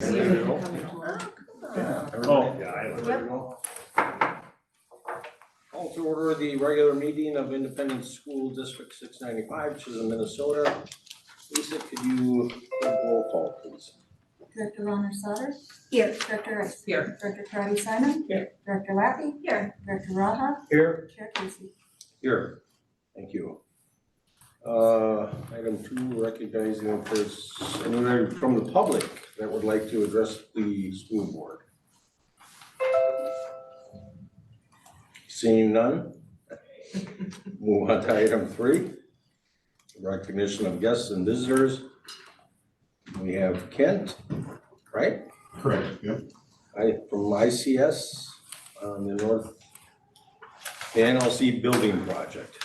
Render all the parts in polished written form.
Call to order the regular meeting of Independence School District 695, Chisholm, Minnesota. Lisa, could you roll call, please? Director Ronner Sauter. Here. Director Rice. Here. Director Karati Simon. Here. Director Lappy. Here. Director Raha. Here. Chair Casey. Here. Thank you. Item 2, recognizing if there's anyone from the public that would like to address the school board. Seeing none, move on to item 3, recognition of guests and visitors. We have Kent, right? Correct, yep. From ICS on the the NLC building project.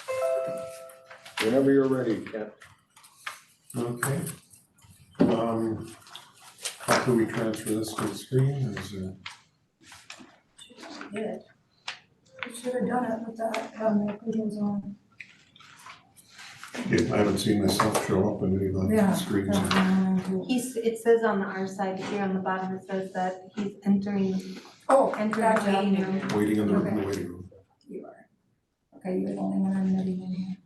Whenever you're ready, Kent. Okay. How can we transfer this to the screen? Is there... Did. We should have done it with that, the videos on. I haven't seen myself show up in any of the Yeah. screens. It says on our side here on the bottom, it says that he's entering Oh, the gotcha. waiting room. Waiting in the Okay. waiting room. You are. Okay, you're the only one I'm letting in here.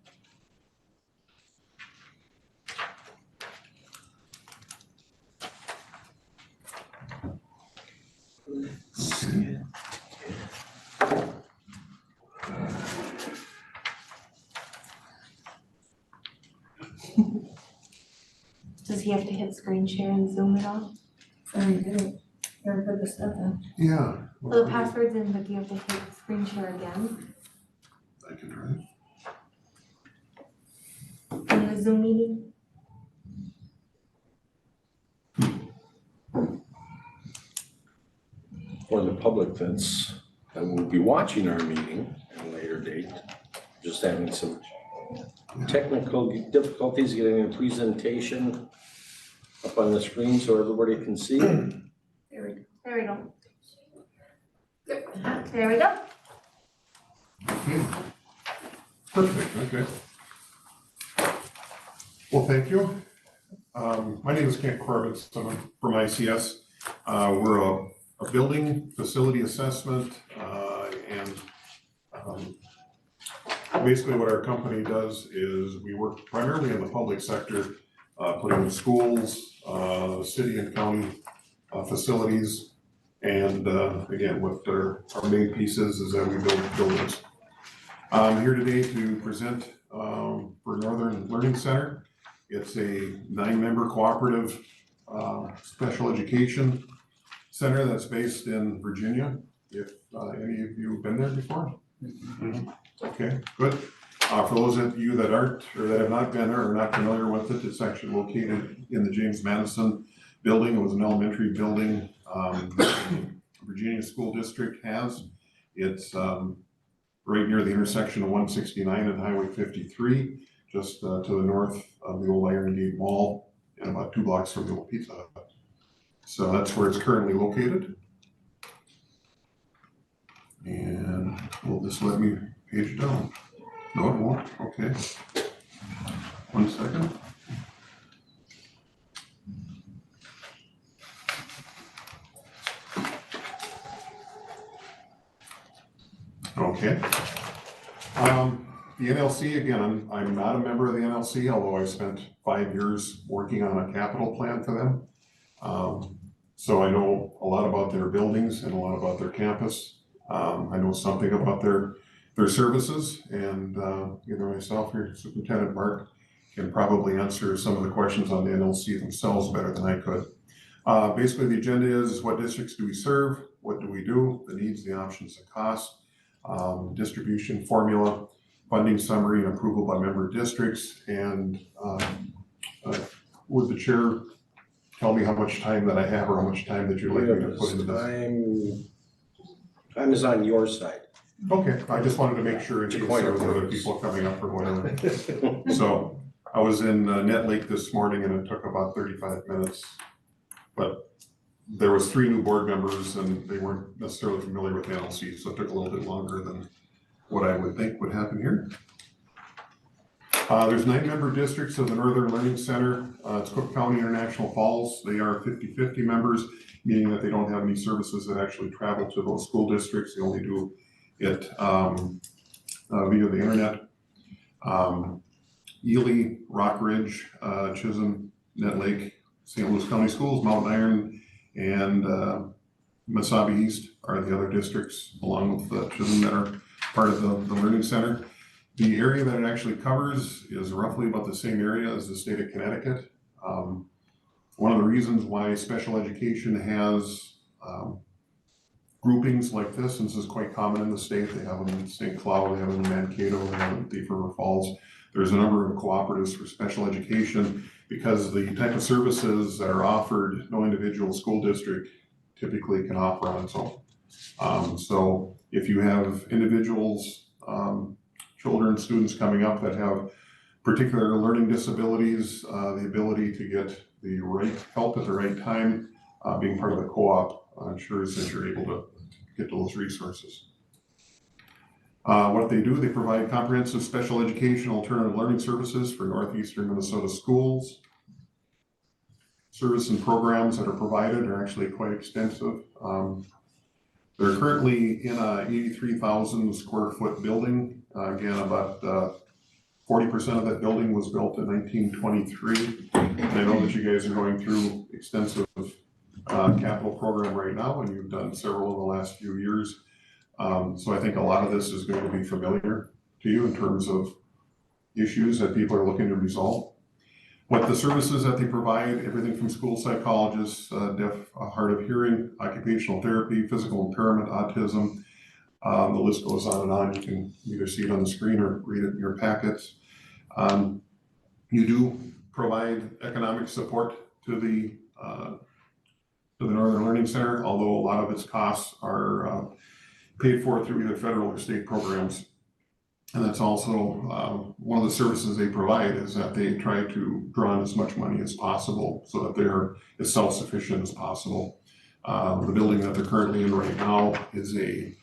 Does he have to hit screen share and zoom it all? Very good. Very good stuff then. Yeah. Well, the password's in, but do you have to hit screen share again I can try it. in the Zoom meeting? For the public that will be watching our meeting at a later date, just having some technical difficulties getting a presentation up on the screen so everybody can see. There we go. There we go. There we go. Perfect, okay. Well, thank you. My name is Kent Corbett, so I'm from ICS. We're a building facility assessment and basically what our company does is we work primarily in the public sector, putting schools, city and county facilities. And again, what our main piece is that we build buildings. I'm here today to present for Northern Learning Center. It's a 9-member cooperative special education center that's based in Virginia. If any of you have been there before? Okay, good. For those of you that aren't, or that have not been there or not familiar with it, it's actually located in the James Madison building. It was an elementary building Virginia School District has. It's right near the intersection of 169 and Highway 53, just to the north of the old Iron Gate Mall and about 2 blocks from the old Pizza Hut. So that's where it's currently located. And will this let me page down? No, it won't. Okay. 1 second. Okay. The NLC, again, I'm not a member of the NLC, although I spent 5 years working on a capital plan for them. So I know a lot about their buildings and a lot about their campus. I know something about their services, and either myself or Superintendent Mark can probably answer some of the questions on the NLC themselves better than I could. Basically, the agenda is what districts do we serve, what do we do, the needs, the options, the costs, distribution formula, funding summary, and approval by member districts, and would the chair tell me how much time that I have or how much time that you'd like me to put into this? Time is on your side. Okay, I just wanted to make sure in case there was other people coming up or whatever. So I was in Net Lake this morning and it took about 35 minutes. But there was 3 new board members and they weren't necessarily familiar with the NLC, so it took a little bit longer than what I would think would happen here. There's 9 member districts of the Northern Learning Center. It's Cook County, International Falls. They are 50-50 members, meaning that they don't have any services that actually travel to those school districts. They only do it via the internet. Ely, Rock Ridge, Chisholm, Nett Lake, St. Louis County Schools, Mountain Iron, and Mesabi East are the other districts, along with Chisholm, that are part of the Learning Center. The area that it actually covers is roughly about the same area as the state of Connecticut. One of the reasons why special education has groupings like this, and this is quite common in the state, they have them in St. Cloud, they have them in Mankato, they have them in Thief River Falls. There's a number of cooperatives for special education because the type of services that are offered, no individual school district typically can offer on its own. So if you have individuals, children, students coming up that have particular learning disabilities, the ability to get the right help at the right time, being part of the co-op ensures that you're able to get to those resources. What they do, they provide comprehensive special education alternative learning services for northeastern Minnesota schools. Service and programs that are provided are actually quite extensive. They're currently in a 83,000 square foot building. Again, about 40% of that building was built in 1923. And I know that you guys are going through extensive capital program right now, and you've done several in the last few years. So I think a lot of this is going to be familiar to you in terms of issues that people are looking to resolve. What the services that they provide, everything from school psychologists, deaf, hard of hearing, occupational therapy, physical impairment, autism, the list goes on and on. You can either see it on the screen or read it in your packets. You do provide economic support to the Northern Learning Center, although a lot of its costs are paid for through either federal or state programs. And that's also one of the services they provide, is that they try to draw in as much money as possible so that they're as self-sufficient as possible. The building that they're currently in right now is it's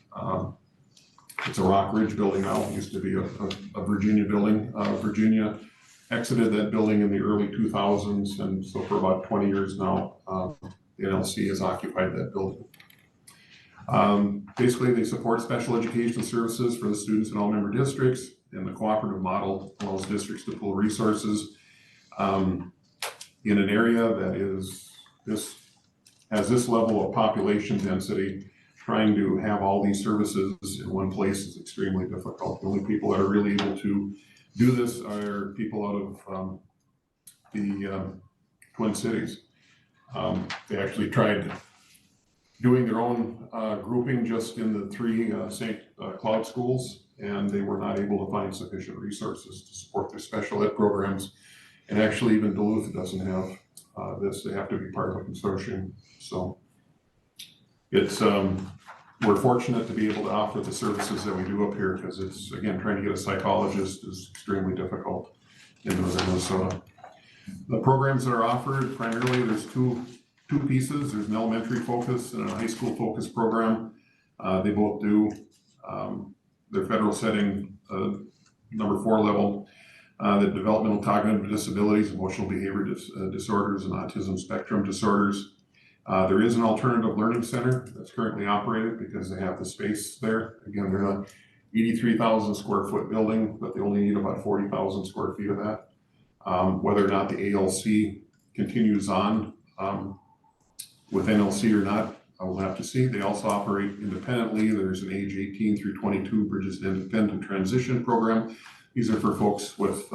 a Rock Ridge building now. It used to be a Virginia building. Virginia exited that building in the early 2000s, and so for about 20 years now, the NLC has occupied that building. Basically, they support special education services for the students in all member districts, and the cooperative model allows districts to pool resources in an area that has this level of population density. Trying to have all these services in one place is extremely difficult. The only people that are really able to do this are people out of the Twin Cities. They actually tried doing their own grouping just in the 3 St. Cloud schools, and they were not able to find sufficient resources to support their special ed programs. And actually even Duluth doesn't have this. They have to be part of a consortium. So it's, we're fortunate to be able to offer the services that we do up here, because it's, again, trying to get a psychologist is extremely difficult in northern Minnesota. The programs that are offered, primarily there's two pieces. There's an elementary focus and a high school focus program. They both do their federal setting, number 4 level, the developmental cognitive disabilities, emotional behavior disorders, and autism spectrum disorders. There is an alternative learning center that's currently operated because they have the space there. Again, they're an 83,000 square foot building, but they only need about 40,000 square feet of that. Whether or not the ALC continues on with NLC or not, I will have to see. They also operate independently. There's an age 18 through 22 Bridges to Independent Transition program. These are for folks with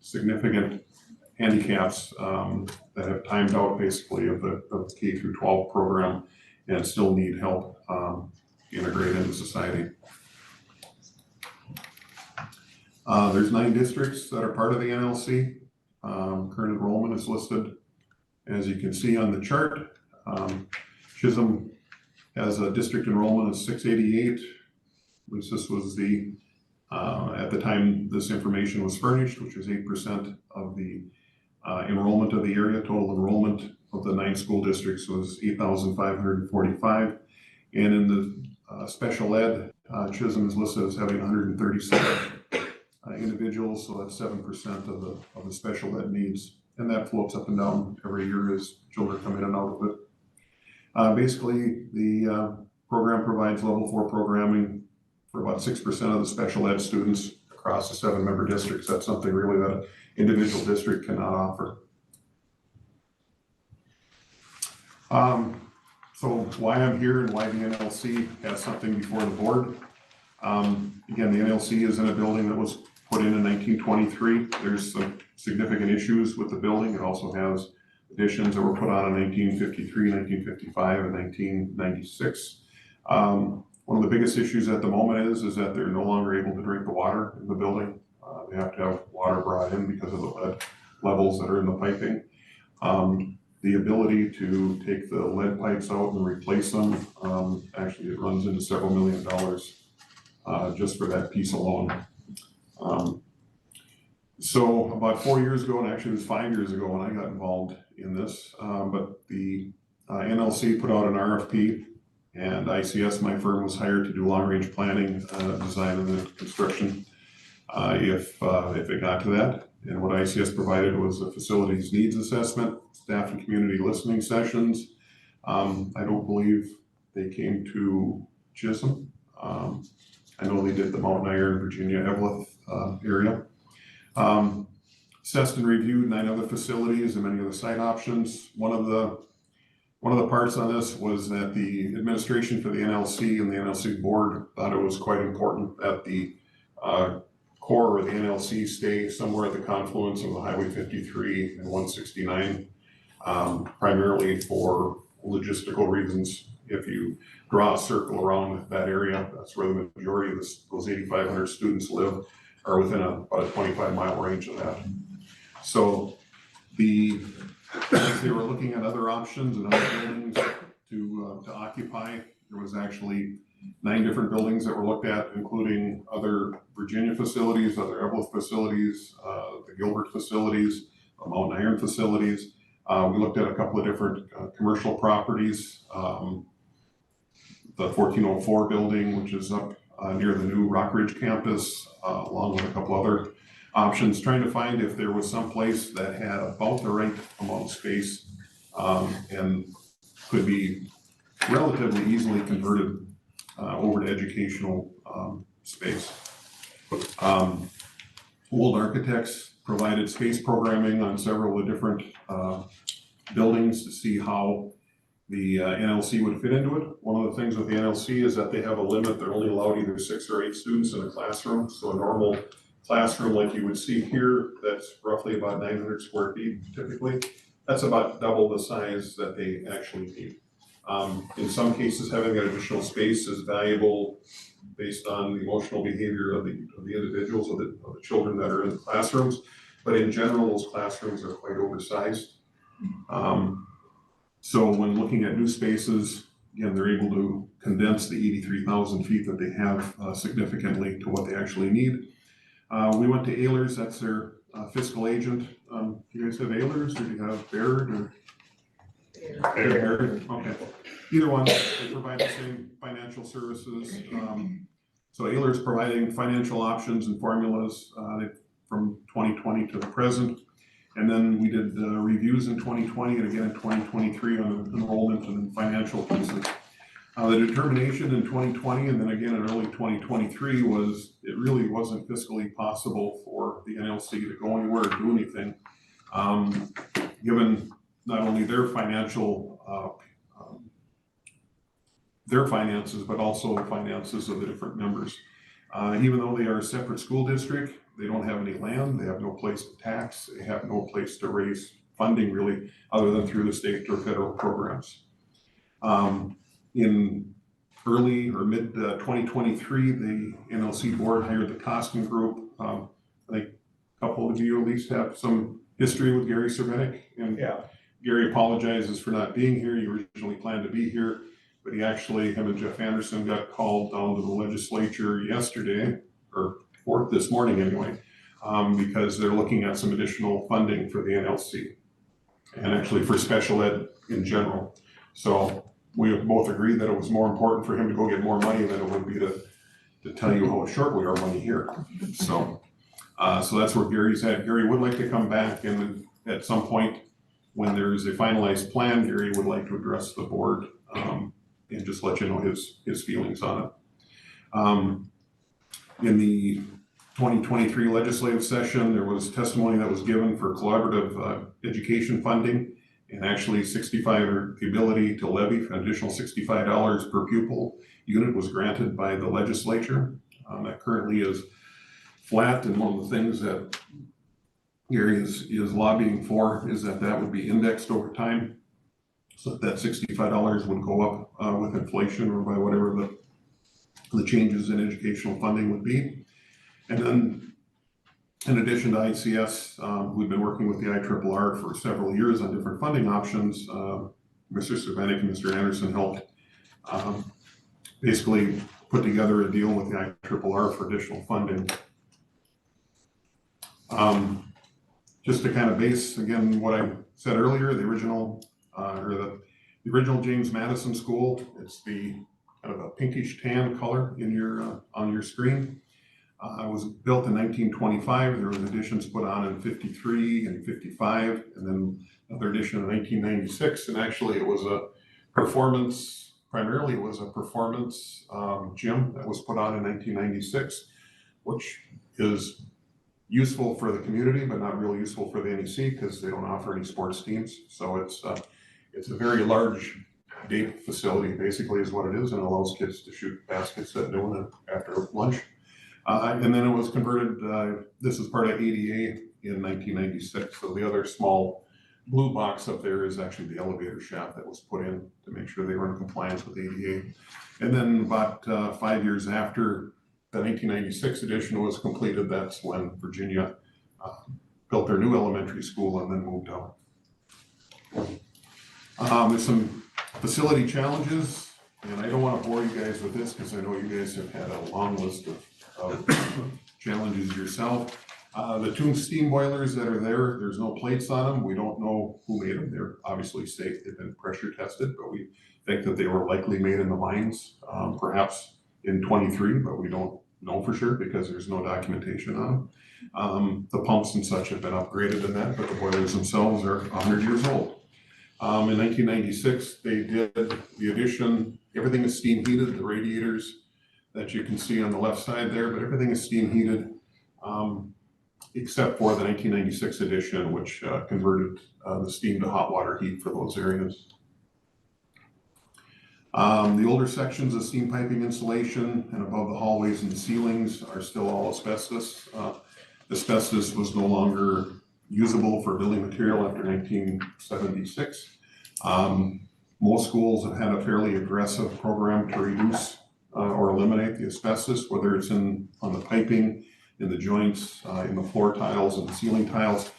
significant handicaps that have timed out basically of the K through 12 program and still need help integrate into society. There's 9 districts that are part of the NLC. Current enrollment is listed, as you can see on the chart. Chisholm has a district enrollment of 688. At least this was the, at the time this information was furnished, which was 8% of the enrollment of the area. Total enrollment of the 9 school districts was 8,545. And in the special ed, Chisholm is listed as having 137 individuals, so that's 7% of the special ed needs. And that floats up and down every year as children come in and out of it. Basically, the program provides level 4 programming for about 6% of the special ed students across the 7-member districts. That's something really that an individual district cannot offer. So why I'm here and why the NLC has something before the board. Again, the NLC is in a building that was put in 1923. There's some significant issues with the building. It also has additions that were put on in 1953, 1955, and 1996. One of the biggest issues at the moment is that they're no longer able to drink the water in the building. They have to have water brought in because of the lead levels that are in the piping. The ability to take the lead pipes out and replace them, actually it runs into several $1 million just for that piece alone. So about 4 years ago, and actually it was 5 years ago when I got involved in this, but the NLC put out an RFP, and ICS, my firm, was hired to do long-range planning, design, and construction if it got to that. And what ICS provided was a facilities needs assessment, staff and community listening sessions. I don't believe they came to Chisholm. I know they did the Mountain Iron, Virginia, Evelyn area. Assessed and reviewed 9 other facilities and many other site options. One of the parts on this was that the administration for the NLC and the NLC board thought it was quite important that the core of the NLC stay somewhere at the confluence of the Highway 53 and 169, primarily for logistical reasons. If you draw a circle around that area, that's where the majority of those 8,500 students live, are within about a 25-mile range of that. So they were looking at other options and other buildings to occupy. There was actually 9 different buildings that were looked at, including other Virginia facilities, other Evelyn facilities, the Gilbert facilities, Mountain Iron facilities. We looked at a couple of different commercial properties. The 1404 building, which is up near the new Rock Ridge campus, along with a couple other options, trying to find if there was some place that had about the right amount of space and could be relatively easily converted over to educational space. Old Architects provided space programming on several of the different buildings to see how the NLC would fit into it. One of the things with the NLC is that they have a limit. They're only allowed either 6 or 8 students in a classroom. So a normal classroom like you would see here, that's roughly about 900 square feet typically. That's about double the size that they actually need. In some cases, having that additional space is valuable based on the emotional behavior of the individuals, of the children that are in the classrooms. But in general, those classrooms are quite oversized. So when looking at new spaces, again, they're able to condense the 83,000 feet that they have significantly to what they actually need. We went to Ehlers, that's their fiscal agent. Do you guys have Ehlers, or do you have Baird? Or? Baird. Okay. Either one, they provide the same financial services. So Ehlers providing financial options and formulas from 2020 to the present. And then we did reviews in 2020 and again in 2023 on enrollment and financial pieces. The determination in 2020 and then again in early 2023 was it really wasn't fiscally possible for the NLC to go anywhere or do anything, given not only their finances, but also the finances of the different members. Even though they are a separate school district, they don't have any land, they have no place to tax, they have no place to raise funding really, other than through the state or federal programs. In early or mid 2023, the NLC board hired the Costin Group. I think a couple of you at least have some history with Gary Cervenic, and Yeah. Gary apologizes for not being here. He originally planned to be here, but him and Jeff Anderson got called down to the legislature yesterday, or this morning anyway, because they're looking at some additional funding for the NLC and actually for special ed in general. So we both agreed that it was more important for him to go get more money than it would be to tell you how short we are money here. So So that's where Gary's at. Gary would like to come back, and at some point, when there's a finalized plan, Gary would like to address the board, and just let you know his feelings on it. In the 2023 legislative session, there was testimony that was given for collaborative education funding, and actually the ability to levy an additional $65 per pupil unit was granted by the legislature. That currently is flat, and one of the things that Gary is lobbying for is that would be indexed over time, so that $65 would go up with inflation or by whatever the changes in educational funding would be. And then, in addition to ICS, we've been working with the IRRR for several years on different funding options. Mr. Cervenik and Mr. Anderson helped basically put together a deal with the IRRR for additional funding. Just to kind of base again what I said earlier, the original James Madison School, it's the kind of a pinkish tan color in your on your screen. It was built in 1925. There was additions put on in 53 and 55, and then another addition in 1996. And actually, it was primarily it was a performance gym that was put on in 1996, which is useful for the community, but not really useful for the NEC because they don't offer any sports teams. So it's a very large day facility, basically, is what it is, and allows kids to shoot baskets at noon after lunch. And then it was converted, this is part of ADA in 1996. So the other small blue box up there is actually the elevator shaft that was put in to make sure they were in compliance with ADA. And then about 5 years after the 1996 edition was completed, that's when Virginia built their new elementary school and then moved out. There's some facility challenges, and I don't want to bore you guys with this because I know you guys have had a long list of challenges yourself. The two steam boilers that are there, there's no plates on them. We don't know who made them. They're obviously safe. They've been pressure tested, but we think that they were likely made in the mines, perhaps in 23, but we don't know for sure because there's no documentation on them. The pumps and such have been upgraded in that, but the boilers themselves are 100 years old. In 1996, they did the addition. Everything is steam heated, the radiators that you can see on the left side there, but everything is steam heated, except for the 1996 edition, which converted the steam to hot water heat for those areas. The older sections of steam piping insulation and above the hallways and the ceilings are still all asbestos. Asbestos was no longer usable for building material after 1976. Most schools have had a fairly aggressive program to reduce or eliminate the asbestos, whether it's on the piping, in the joints, in the floor tiles and the ceiling tiles.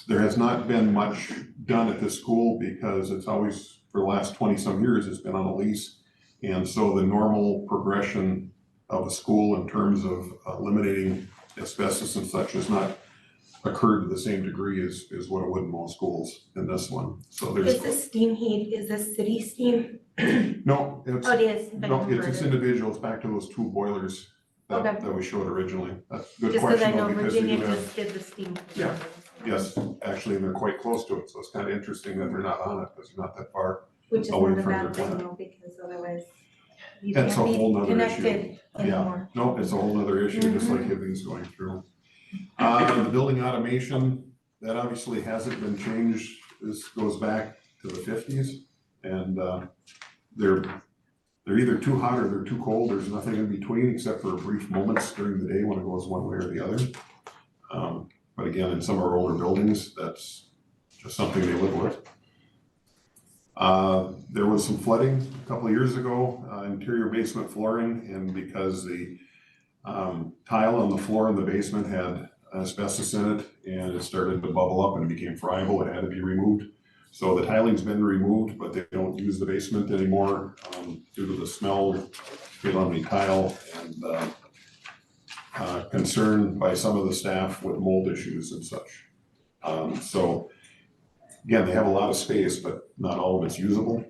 There has not been much done at this school because it's always, for the last 20 some years, it's been on a lease. And so the normal progression of a school in terms of eliminating asbestos and such has not occurred to the same degree as what it would in most schools in this one. So there's. Is this steam heat, is this city steam? No, it's, Oh, it is. been no, it's converted. individual. It's back to those two boilers that, Okay. that we showed originally. That's a good Just because I question know though, because they Virginia do have, just did the steam. Yeah. yes, actually, and they're quite close to it. So it's kind of interesting that they're not on it because they're not that far. Which is away not a from bad their thing plant. though, because otherwise you That's can't a whole be nother issue. connected anymore. No, it's a whole nother issue, just like everything's going through. The building automation, that obviously hasn't been changed. This goes back to the 50s, and they're either too hot or they're too cold. There's nothing in between except for brief moments during the day when it goes one way or the other. But again, in some of our older buildings, that's just something they live with. There was some flooding a couple of years ago, interior basement flooring, and because the tile on the floor in the basement had asbestos in it and it started to bubble up and it became friable, it had to be removed. So the tiling's been removed, but they don't use the basement anymore due to the smell, feel on the tile, and concern by some of the staff with mold issues and such. So again, they have a lot of space, but not all of it's usable.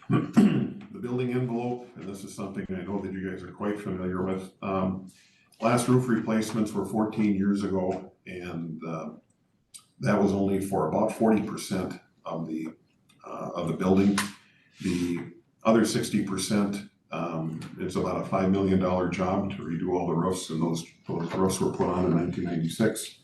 The building envelope, and this is something I know that you guys are quite familiar with. last roof replacements were 14 years ago, and that was only for about 40% of the building. The other 60%, it's about a $5 million job to redo all the roofs, and those roofs were put on in 1996.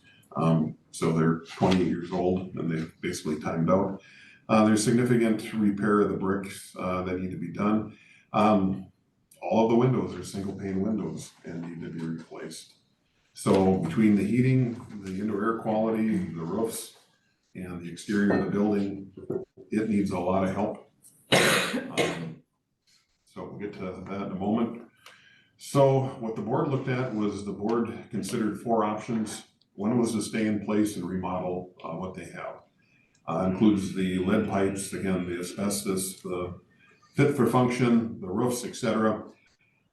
So they're 28 years old, and they've basically timed out. There's significant repair of the bricks that need to be done. All of the windows are single pane windows and need to be replaced. So between the heating, the indoor air quality, the roofs, and the exterior of the building, it needs a lot of help. So we'll get to that in a moment. So what the board looked at was the board considered 4 options. One was to stay in place and remodel what they have. Includes the lead pipes, again, the asbestos, the fit for function, the roofs, etc.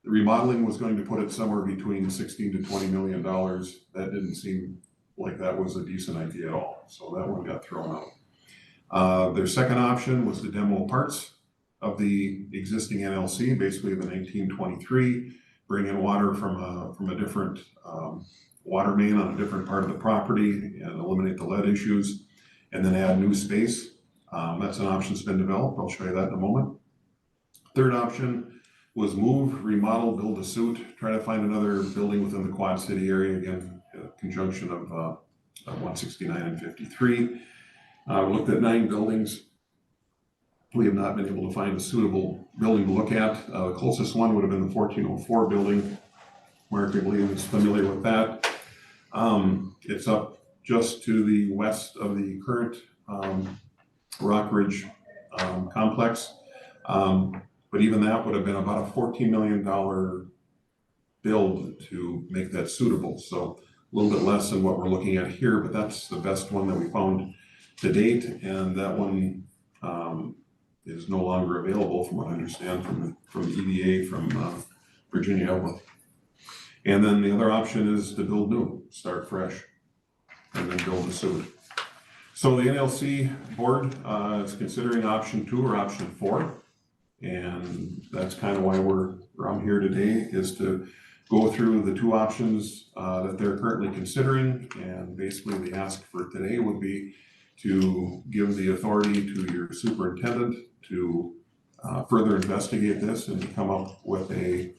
The remodeling was going to put it somewhere between $16 to $20 million. That didn't seem like that was a decent idea at all. So that one got thrown out. Their second option was to demo parts of the existing NLC, basically the 1923, bring in water from a different water main on a different part of the property and eliminate the lead issues, and then add new space. That's an option that's been developed. I'll show you that in a moment. Third option was move, remodel, build a suit, try to find another building within the Quad City area, again, a conjunction of 169 and 53. We looked at 9 buildings. We have not been able to find a suitable building to look at. The closest one would have been the 1404 building. Mark, I believe, is familiar with that. It's up just to the west of the current Rockridge complex. But even that would have been about a $14 million build to make that suitable. So a little bit less than what we're looking at here, but that's the best one that we found to date. And that one is no longer available, from what I understand, from the EDA from Virginia Outlook. And then the other option is to build new, start fresh, and then build a suit. So the NLC board is considering option 2 or option 4. And that's kind of why I'm here today, is to go through the 2 options that they're currently considering. And basically the ask for today would be to give the authority to your superintendent to further investigate this and to come up with an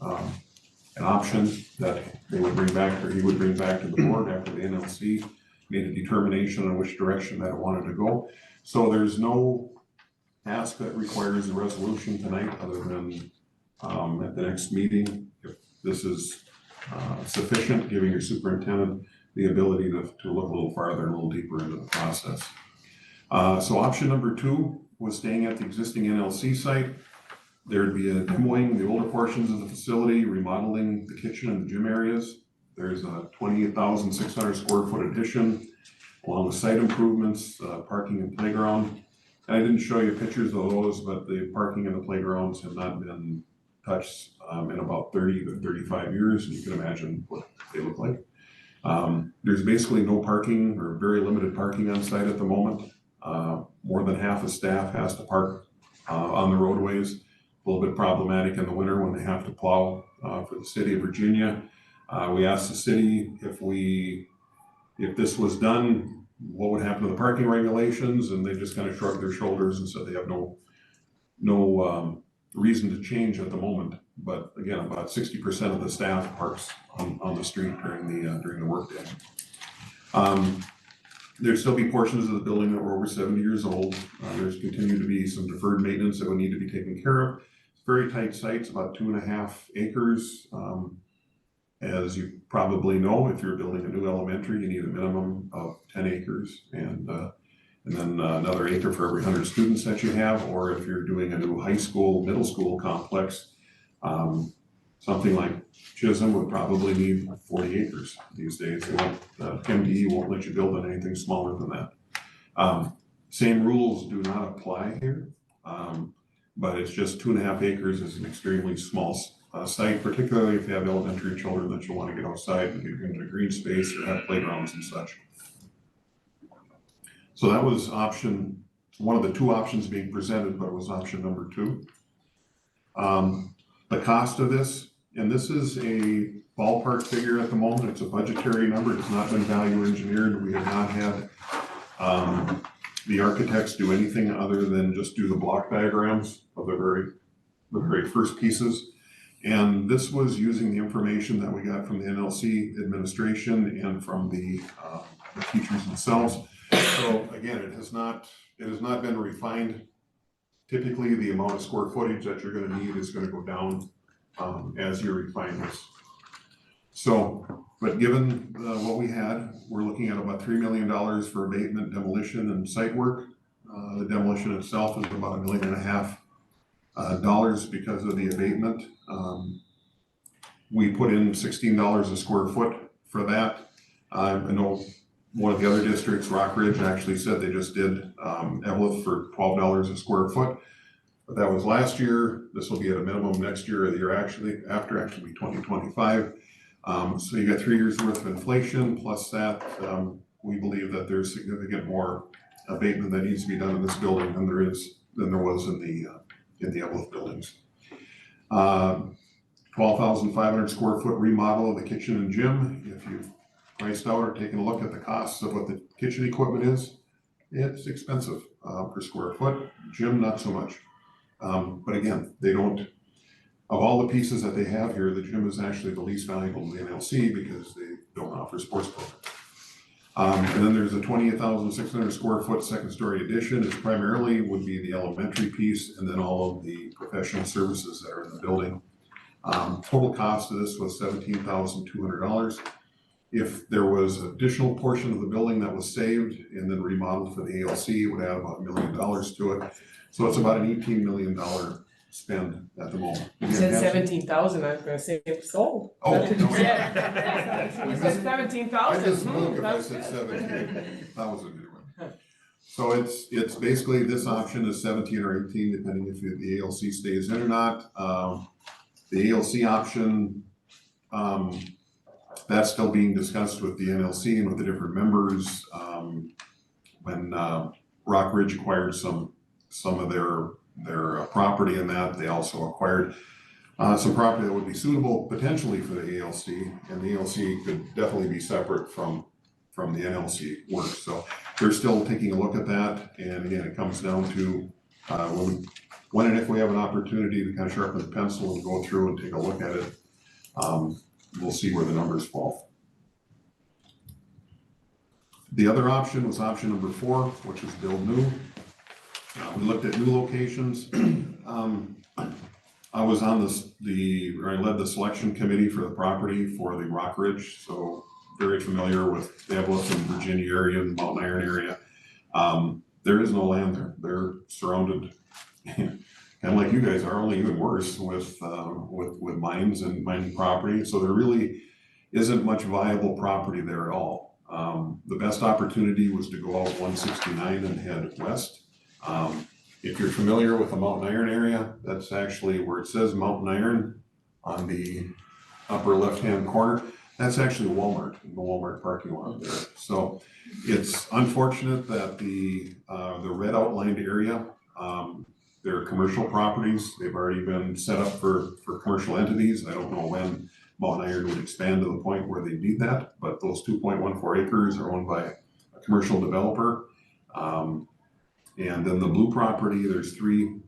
option that they would bring back, or he would bring back to the board after the NLC made a determination on which direction that it wanted to go. So there's no ask that requires a resolution tonight, other than at the next meeting, if this is sufficient, giving your superintendent the ability to look a little farther and a little deeper into the process. So option number 2 was staying at the existing NLC site. There'd be a demoing the older portions of the facility, remodeling the kitchen and the gym areas. There's a 28,600 square foot addition, along with site improvements, parking and playground. And I didn't show you pictures of those, but the parking and the playgrounds have not been touched in about 30 to 35 years, and you can imagine what they look like. There's basically no parking, or very limited parking on site at the moment. More than half the staff has to park on the roadways. A little bit problematic in the winter when they have to plow for the city of Virginia. We asked the city if this was done, what would happen to the parking regulations, and they just kind of shrugged their shoulders and said they have no reason to change at the moment. But again, about 60% of the staff parks on the street during the workday. There'd still be portions of the building that were over 70 years old. There's continued to be some deferred maintenance that would need to be taken care of. It's a very tight site, it's about 2.5 acres. As you probably know, if you're building a new elementary, you need a minimum of 10 acres and then another acre for every 100 students that you have. Or if you're doing a new high school, middle school complex, something like Chisholm would probably need 40 acres these days. MDE won't let you build on anything smaller than that. Same rules do not apply here, but it's just 2.5 acres is an extremely small site, particularly if you have elementary children that you want to get outside and get into green space or have playgrounds and such. So that was one of the 2 options being presented, but it was option number 2. The cost of this And this is a ballpark figure at the moment. It's a budgetary number. It's not been value engineered. We have not had the architects do anything other than just do the block diagrams of the very first pieces. And this was using the information that we got from the NLC administration and from the teachers themselves. So again, it has not been refined. Typically, the amount of square footage that you're gonna need is gonna go down as you refine this. So, but given what we had, we're looking at about $3 million for abatement, demolition, and site work. The demolition itself is about $1.5 million because of the abatement. We put in $16 a square foot for that. I know one of the other districts, Rock Ridge, actually said they just did Evelyn for $12 a square foot. But that was last year. This will be at a minimum next year or the year after 2025. So you got 3 years worth of inflation plus that. We believe that there's significant more abatement that needs to be done in this building than there was in the Evelyn buildings. 12,500 square foot remodel of the kitchen and gym. If you've priced out or taken a look at the costs of what the kitchen equipment is, it's expensive per square foot. Gym, not so much. But again, they don't, of all the pieces that they have here, the gym is actually the least valuable to the NLC because they don't offer sports programs. And then there's a 28,600 square foot second story addition. It primarily would be the elementary piece and then all of the professional services that are in the building. Total cost of this was $17,200. If there was an additional portion of the building that was saved and then remodeled for the ALC, it would add about $1 million to it. So it's about an $18 million spend at the moment. You said 17,000, I was gonna say it was sold. Oh, That's what you no. said. You said 17,000. I just spoke if I That's said good. 17,000 anyway. So it's basically, this option is 17 or 18, depending if the ALC stays in or not. The ALC option, that's still being discussed with the NLC and with the different members. When Rock Ridge acquired some of their property in that, they also acquired some property that would be suitable potentially for the ALC, and the ALC could definitely be separate from the NLC work. So they're still taking a look at that, and again, it comes down to when and if we have an opportunity to kind of sharpen the pencil and go through and take a look at it, we'll see where the numbers fall. The other option was option number 4, which is build new. We looked at new locations. I was on I led the selection committee for the property for the Rock Ridge, so very familiar with the Evelyn and Virginia area and Mountain Iron area. There is no land there. They're surrounded, kind of like you guys are, only even worse with mines and mining property. So there really isn't much viable property there at all. The best opportunity was to go out 169 and head west. If you're familiar with the Mountain Iron area, that's actually where it says Mountain Iron on the upper left-hand corner. That's actually Walmart, the Walmart parking lot there. So it's unfortunate that the red outlined area, they're commercial properties. They've already been set up for commercial entities. I don't know when Mountain Iron would expand to the point where they need that, but those 2.14 acres are owned by a commercial developer. And then the blue property, there's 3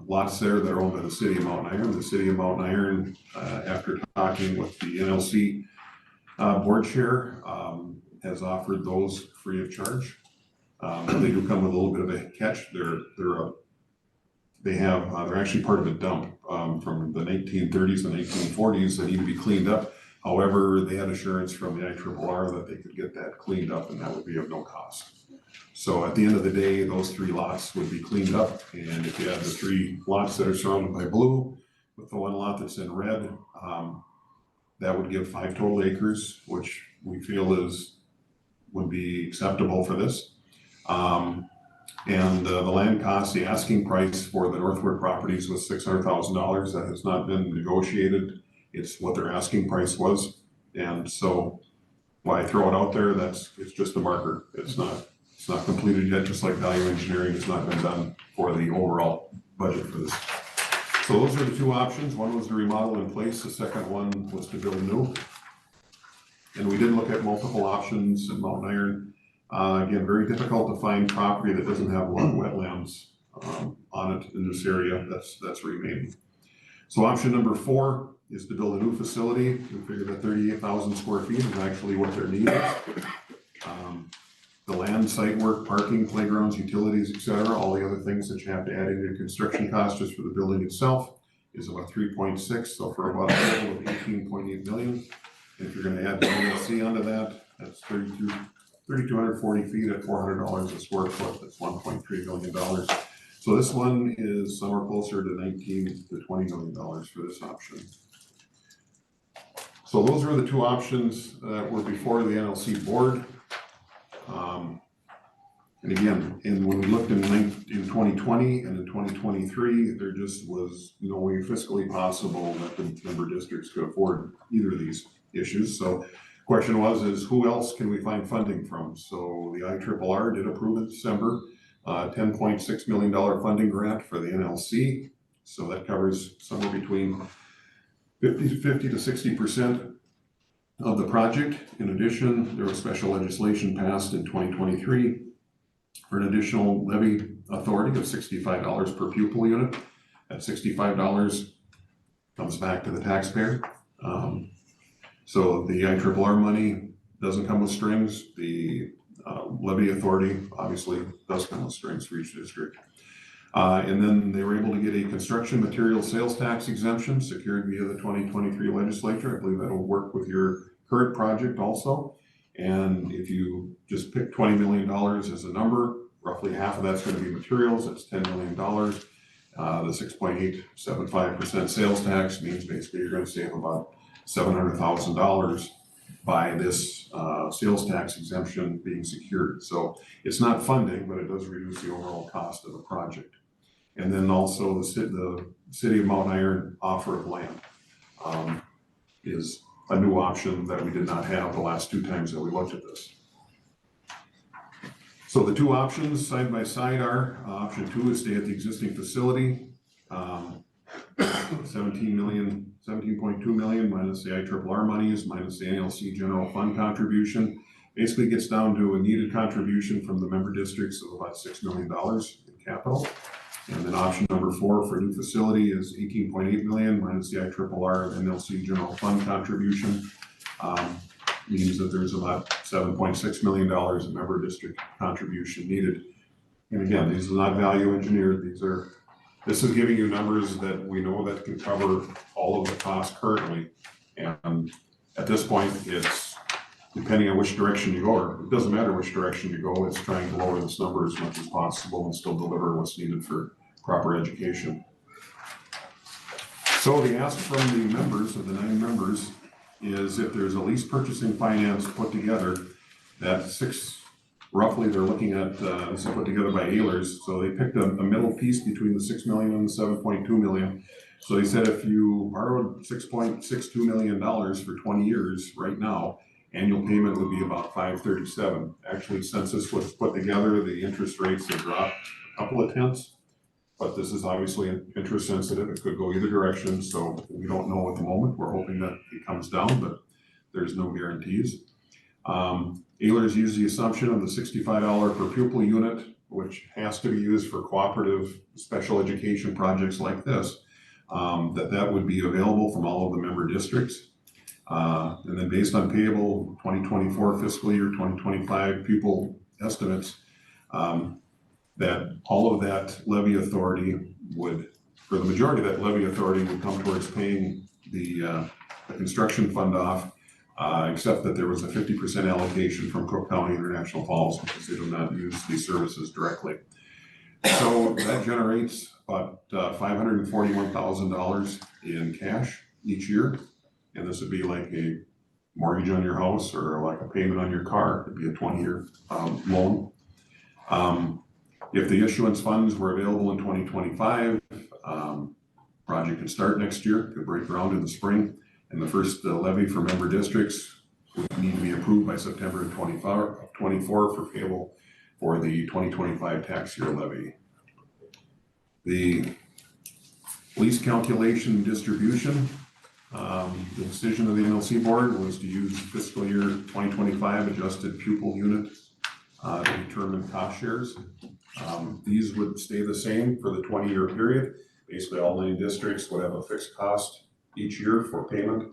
lots there that are owned by the city of Mountain Iron. The city of Mountain Iron, after talking with the NLC board chair, has offered those free of charge. They do come with a little bit of a catch. They're actually part of a dump from the 1930s and 1940s that need to be cleaned up. However, they had assurance from the IRRR that they could get that cleaned up and that would be of no cost. So at the end of the day, those 3 lots would be cleaned up, and if you have the 3 lots that are surrounded by blue with the 1 lot that's in red, that would give 5 total acres, which we feel would be acceptable for this. And the land cost, the asking price for the Northwood properties was $600,000. That has not been negotiated. It's what their asking price was, and so why I throw it out there, it's just a marker. It's not completed yet, just like value engineering has not been done for the overall budget for this. So those are the two options. One was to remodel in place, the second one was to build new. And we did look at multiple options in Mountain Iron. Again, very difficult to find property that doesn't have a lot of wetlands on it in this area that's remaining. So option number 4 is to build a new facility. We figure that 38,000 square feet is actually what their need is. The land, site work, parking, playgrounds, utilities, etc., all the other things that you have to add into construction costs just for the building itself is about 3.6, so for about a total of 18.8 million. And if you're gonna add the NLC onto that, that's 3,240 feet at $400 a square foot, that's $1.3 million. So this one is somewhere closer to $19 to $20 million for this option. So those were the two options that were before the NLC board. And again, when we looked in 2020 and in 2023, there just was no way fiscally possible that the member districts could afford either of these issues. So question is who else can we find funding from? So the IRRR did approve in December, $10.6 million funding grant for the NLC. So that covers somewhere between 50 to 60% of the project. In addition, there was special legislation passed in 2023 for an additional levy authority of $65 per pupil unit. That $65 comes back to the taxpayer. So the IRRR money doesn't come with strings. The levy authority obviously does come with strings for each district. And then they were able to get a construction material sales tax exemption secured via the 2023 legislature. I believe that'll work with your current project also. And if you just pick $20 million as a number, roughly half of that's going to be materials, that's $10 million. The 6.875% sales tax means basically you're going to save about $700,000 by this sales tax exemption being secured. So it's not funding, but it does reduce the overall cost of the project. And then also the City of Mountain Iron offer of land is a new option that we did not have the last two times that we looked at this. So the two options side by side are, option 2 is stay at the existing facility, 17.2 million minus the IRRR monies, minus the NLC general fund contribution. Basically gets down to a needed contribution from the member districts of about $6 million in capital. And then option number 4 for new facility is 18.8 million minus the IRRR and NLC general fund contribution. Means that there's about $7.6 million in member district contribution needed. And again, these are not value engineered. This is giving you numbers that we know that can cover all of the costs currently. And at this point, it's depending on which direction you go, or it doesn't matter which direction you go, it's trying to lower this number as much as possible and still deliver what's needed for proper education. So the ask from the members, of the 9 members, is if there's a lease purchasing finance put together, roughly they're looking at, this is put together by Ehlers, so they picked a middle piece between the 6 million and the 7.2 million. So they said if you borrowed $6.62 million for 20 years right now, annual payment would be about $537. Actually, since this was put together, the interest rates have dropped a couple of tenths, but this is obviously interest sensitive. It could go either direction, so we don't know at the moment. We're hoping that it comes down, but there's no guarantees. Ehlers used the assumption of the $65 per pupil unit, which has to be used for cooperative special education projects like this, that would be available from all of the member districts. And then based on payable 2024 fiscal year, 2025 pupil estimates, that all of that levy authority would, for the majority of that levy authority would come towards paying the construction fund off, except that there was a 50% allocation from Cook County International Falls because they do not use these services directly. So that generates about $541,000 in cash each year. And this would be like a mortgage on your house or like a payment on your car. It'd be a 20-year loan. If the issuance funds were available in 2025, project could start next year, could break ground in the spring, and the first levy for member districts would need to be approved by September of 24 for payable for the 2025 tax year levy. The Lease calculation and distribution. The decision of the NLC board was to use fiscal year 2025 adjusted pupil units to determine cost shares. These would stay the same for the 20-year period. Basically, all 9 districts would have a fixed cost each year for payment,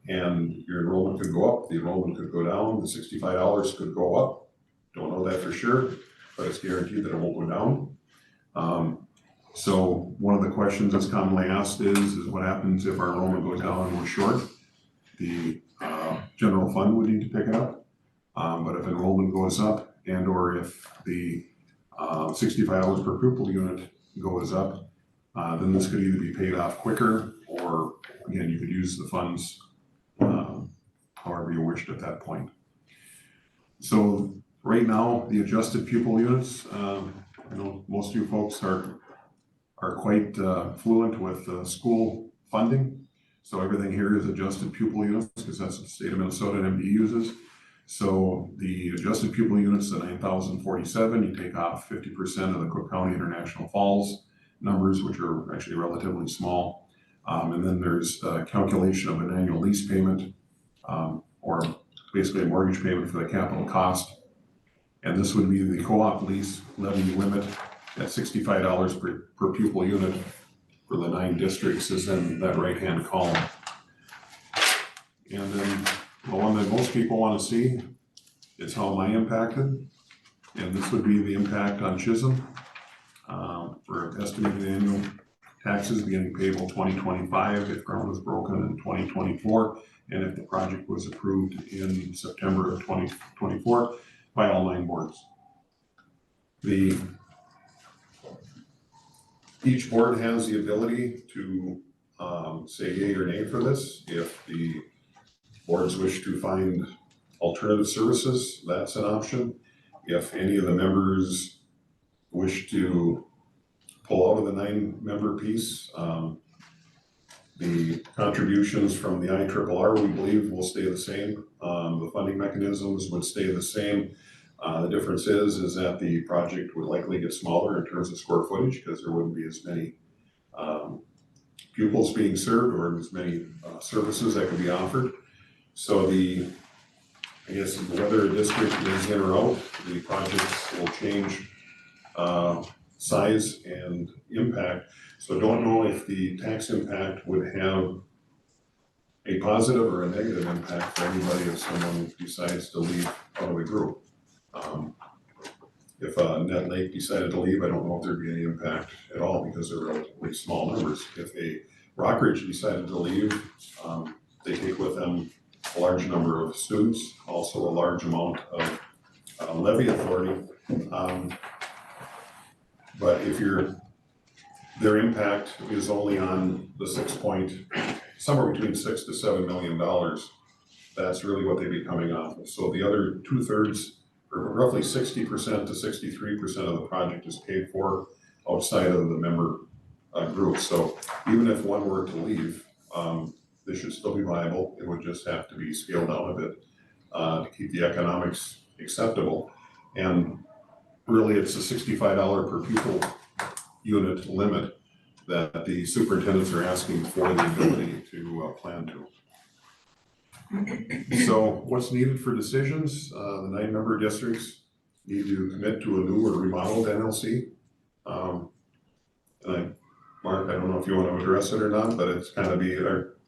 and your enrollment could go up, the enrollment could go down, the $65 could go up. Don't know that for sure, but it's guaranteed that it won't go down. So one of the questions that's commonly asked is what happens if our enrollment goes down and we're short? The general fund would need to pick it up. But if enrollment goes up and or if the $65 per pupil unit goes up, then this could either be paid off quicker or again, you could use the funds however you wished at that point. So right now, the adjusted pupil units, most of you folks are quite fluent with school funding. So everything here is adjusted pupil units because that's what the state of Minnesota and MD uses. So the adjusted pupil units, the 9,047, you take off 50% of the Cook County International Falls numbers, which are actually relatively small. And then there's a calculation of an annual lease payment or basically a mortgage payment for the capital cost. And this would be the co-op lease levy limit at $65 per pupil unit for the 9 districts is in that right-hand column. And then the one that most people want to see is how am I impacted? And this would be the impact on Chisholm for estimated annual taxes beginning payable 2025 if ground was broken in 2024 and if the project was approved in September of 2024 by all 9 boards. Each board has the ability to say yay or nay for this. If the boards wish to find alternative services, that's an option. If any of the members wish to pull out of the 9-member piece, the contributions from the IRRR, we believe, will stay the same. The funding mechanisms would stay the same. The difference is that the project would likely get smaller in terms of square footage because there wouldn't be as many pupils being served or as many services that could be offered. So I guess whether a district is in or out, the projects will change size and impact. So don't know if the tax impact would have a positive or a negative impact for anybody if someone decides to leave out of the group. If Net Lake decided to leave, I don't know if there'd be any impact at all because they're relatively small numbers. If a Rockridge decided to leave, they take with them a large number of students, also a large amount of levy authority. But if their impact is only on the somewhere between $6 to $7 million, that's really what they'd be coming off of. So the other 2/3, or roughly 60% to 63% of the project is paid for outside of the member group. So even if one were to leave, this should still be viable. It would just have to be scaled down a bit to keep the economics acceptable. And really, it's a $65 per pupil unit limit that the superintendents are asking for the ability to plan to. So what's needed for decisions? The 9-member districts need to commit to a new or remodeled NLC. Mark, I don't know if you want to address it or not, but it's kind of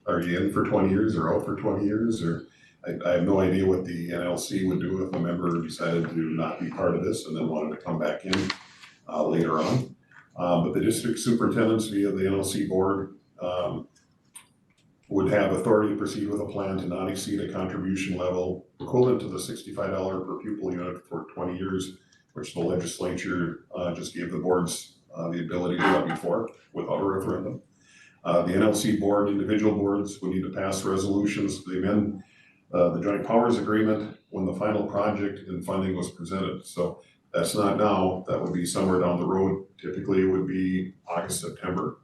are you in for 20 years or out for 20 years? Or I have no idea what the NLC would do if a member decided to not be part of this and then wanted to come back in later on. But the district superintendents via the NLC board would have authority to proceed with a plan to not exceed a contribution level equivalent to the $65 per pupil unit for 20 years, which the legislature just gave the boards the ability to do that before without a referendum. The NLC board, individual boards would need to pass resolutions to amend the joint powers agreement when the final project and funding was presented. So that's not now, that would be somewhere down the road. Typically it would be August, September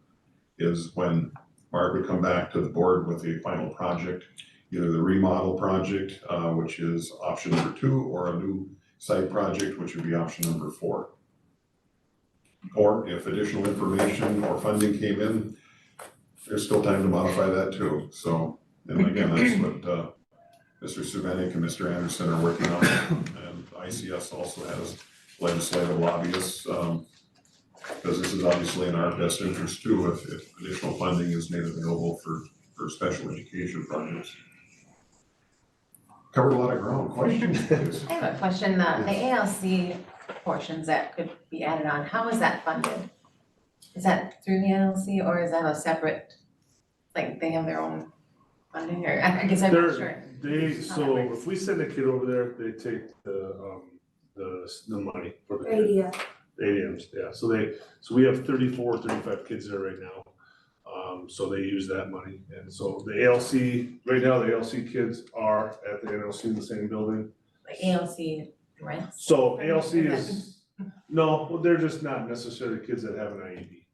is when Mark would come back to the board with a final project, either the remodel project, which is option number 2, or a new site project, which would be option number 4. Or if additional information or funding came in there's still time to modify that too, so, and again, that's what, Mr. Survenick and Mr. Anderson are working on, and ICS also has legislative lobbyists, because this is obviously in our best interest too, if additional funding is made available for special education projects. Covered a lot of ground, questions, please? I have a question, the ALC portions that could be added on, how is that funded? Is that through the ALC or is that a separate, like they have their own funding or, I guess I'm not sure. So if we send a kid over there, they take the money for the kid. ADF. ADMs, yeah, so we have 35 kids there right now. So they use that money, and so the ALC, right now, the ALC kids are at the NLC in the same building. Like ALC rents? So ALC is, no, well, they're just not necessarily kids that have an IEP.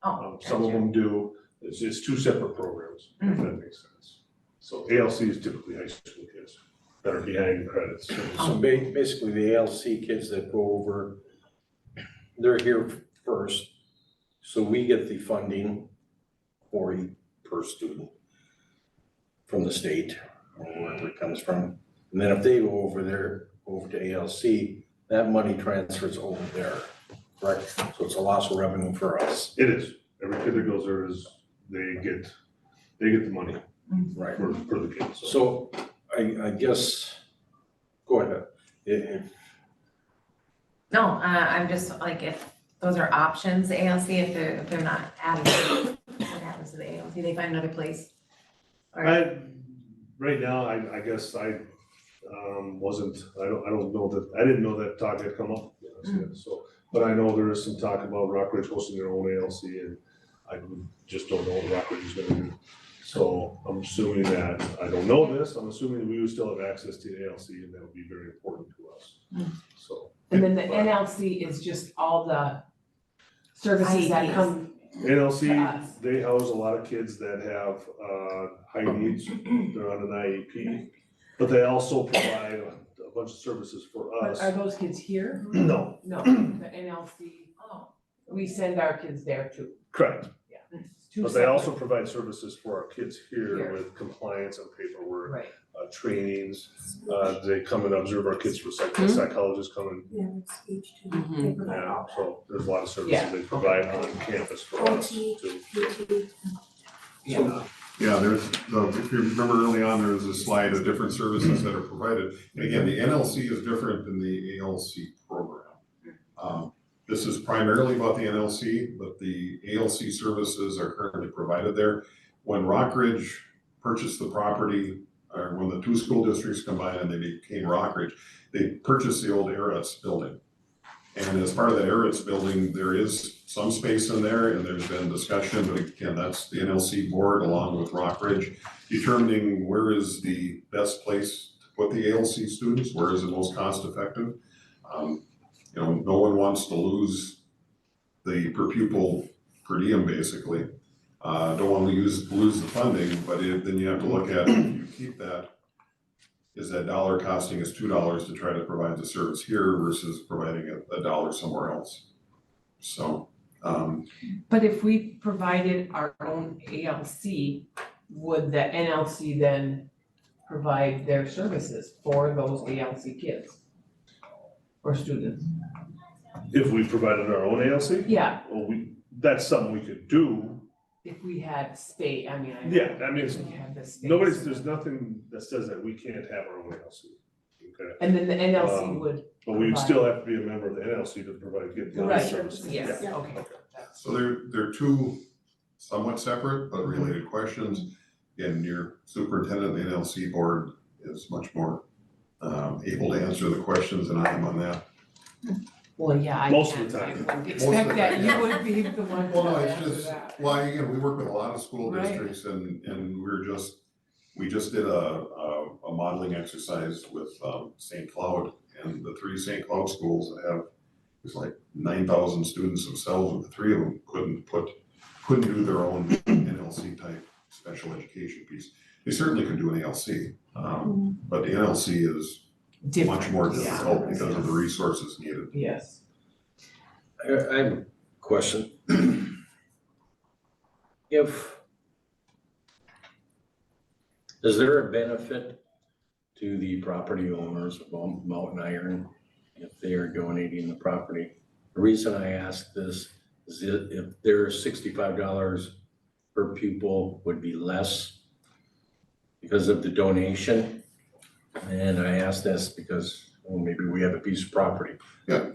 Oh, Some of them do, it's two separate programs, if that makes sense. So ALC is typically high school kids that are behind credits. So basically, the ALC kids that go over, they're here first, so we get the funding per student from the state, or wherever it comes from. And then if they go over there, over to ALC, that money transfers over there, correct? So it's a loss of revenue for us. It is, every kid that goes there is, they get the money Right. for the kids. So I guess, go ahead. No, I'm just like, if those are options, the ALC, if they're not added, what happens to the ALC? They find another place? Or, Right now, I guess I wasn't, I don't know that, I didn't know that talk had come up, to be honest with you. So, but I know there is some talk about Rockridge hosting their own ALC, and I just don't know what Rockridge is gonna do. So I'm assuming that, I don't know this, I'm assuming we would still have access to the ALC, and that would be very important to us, so. And then the NLC is just all the services that IEPs. come, NLC, To us. they house a lot of kids that have high needs, they're on an IEP, but they also provide a bunch of services for but us. are those kids here? No, No, the NLC, oh, we send our kids there too. correct, Yeah. It's two but they also separate. provide services for our kids here Here. with compliance and paperwork, Right. trainings. They come and observe our kids for Mhm. psychologists come and, Yeah, it's speech too. Mhm. They provide yeah, all so there's a lot of services Yeah. they provide on campus for us OT. too. that. PT. Yeah, if you remember early on, there was a slide of different services that are provided. And again, the NLC is different than the ALC program. This is primarily about the NLC, but the ALC services are currently provided there. When Rockridge purchased the property, or when the two school districts combined and they became Rockridge, they purchased the old Aretz building. And as part of that Aretz building, there is some space in there, and there's been discussion, but again, that's the NLC board along with Rockridge, determining where is the best place to put the ALC students, where is it most cost effective. No one wants to lose the per pupil per diem, basically. Don't want to lose the funding, but then you have to look at, if you keep that, is that dollar costing us $2 to try to provide the service here versus providing a dollar somewhere else? So, But if we provided our own ALC, would the NLC then provide their services for those ALC kids? Or students? If we provided our own ALC, Yeah, well, that's something we could do. if we had space, I mean, Yeah, I mean, it's- if we had the space. There's nothing that says that we can't have our own ALC, okay? And then the NLC Um, would, But we still have to be a member of the NLC to get the right, services. yes, Yeah. okay. so they're two somewhat separate but related questions. And your superintendent of the NLC board is much more able to answer the questions than I am on that. Well, yeah, I Most of the can't, I time. wouldn't Most of expect the that time, you yeah. would be the one Well, no, to it's answer just, that. well, again, we work with a lot of school Right. districts and we just did a modeling exercise with St. Cloud, and the three St. Cloud schools that have, it's like 9,000 students themselves, and the three of them couldn't do their own NLC type special education piece. They certainly could do an ALC, but the NLC is much more Different, yeah. difficult because of the resources needed. Yes. I have a question. If Is there a benefit to the property owners of Mountain Iron if they are donating the property? The reason I ask this is that if their $65 per pupil would be less because of the donation. And I ask this because, well, maybe we have a piece of property. Yeah,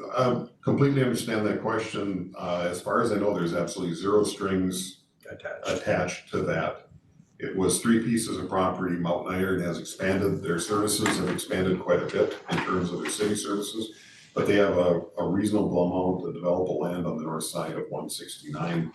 completely understand that question. As far as I know, there's absolutely zero strings attached to that. It was 3 pieces of property. Mountain Iron has expanded, their services have expanded quite a bit in terms of their city services, but they have a reasonable amount of developable land on the north side of 169.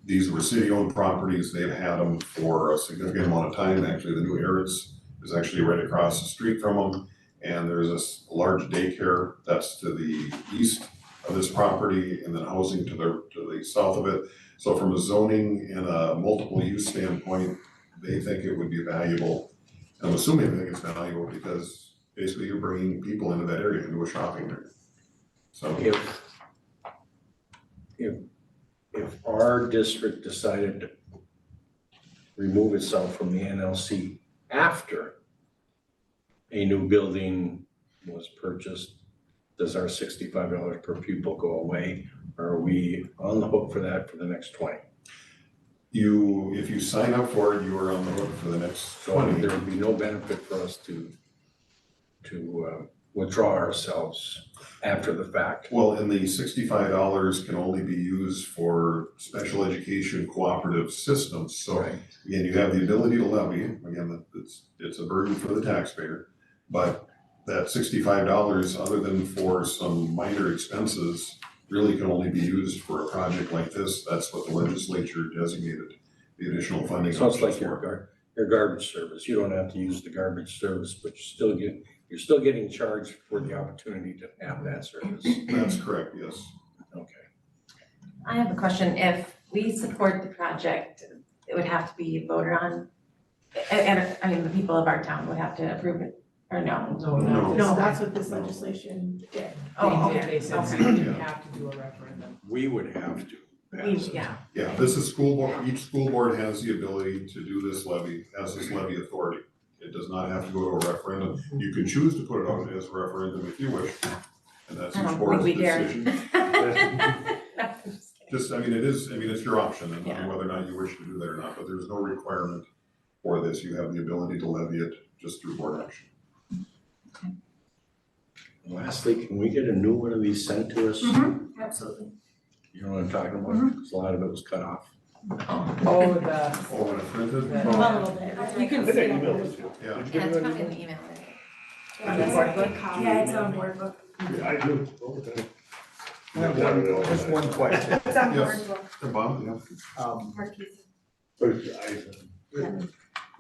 These were city-owned properties. They've had them for a significant amount of time. Actually, the new Harrods is actually right across the street from them. And there's this large daycare that's to the east of this property, and then housing to the south of it. So from a zoning and a multiple use standpoint, they think it would be valuable. I'm assuming they think it's valuable because basically you're bringing people into that area, into a shopping area. So If our district decided to remove itself from the NLC after a new building was purchased, does our $65 per pupil go away? Or are we on the hook for that for the next 20? if you sign up for it, you are on the hook for the next So 20. there would be no benefit for us to withdraw ourselves after the fact. Well, and the $65 can only be used for special education cooperative systems. So Right. again, you have the ability to levy, again, it's a burden for the taxpayer. But that $65, other than for some minor expenses, really can only be used for a project like this. That's what the legislature designated the additional funding. So it's like options for. your garbage service. You don't have to use the garbage service, but you're still getting charged for the opportunity to have that service. That's correct, yes. Okay. I have a question. If we support the project, it would have to be voted on? And I mean, the people of our town would have to approve it, or no? No. No, that's what this legislation did. Oh, They okay, did, they said so okay. you didn't have to do a referendum. We would have to pass it. Yeah, Yeah, this is school board, each school board has the ability to do this levy, has this levy authority. It does not have to go to a referendum. You can choose to put it out as a referendum if you wish, and that's I each don't board's think we dare. decision. Just, it's your option, and Yeah. whether or not you wish to do that or not, but there's no requirement for this. You have the ability to levy it just through board action. Lastly, can we get a new one of these sent to us? Absolutely. You know what I'm talking about? Because a lot of it was cut off. Oh, the, Oh, and it printed? the- A little bit. You can see it. Yeah. Yeah, it's probably in the email. Yeah, it's on board book. Yeah, it's on board book. Yeah, I do. Okay. I have just one question. It's on Yes. board book. Hey, Bob, yeah. Marquise. But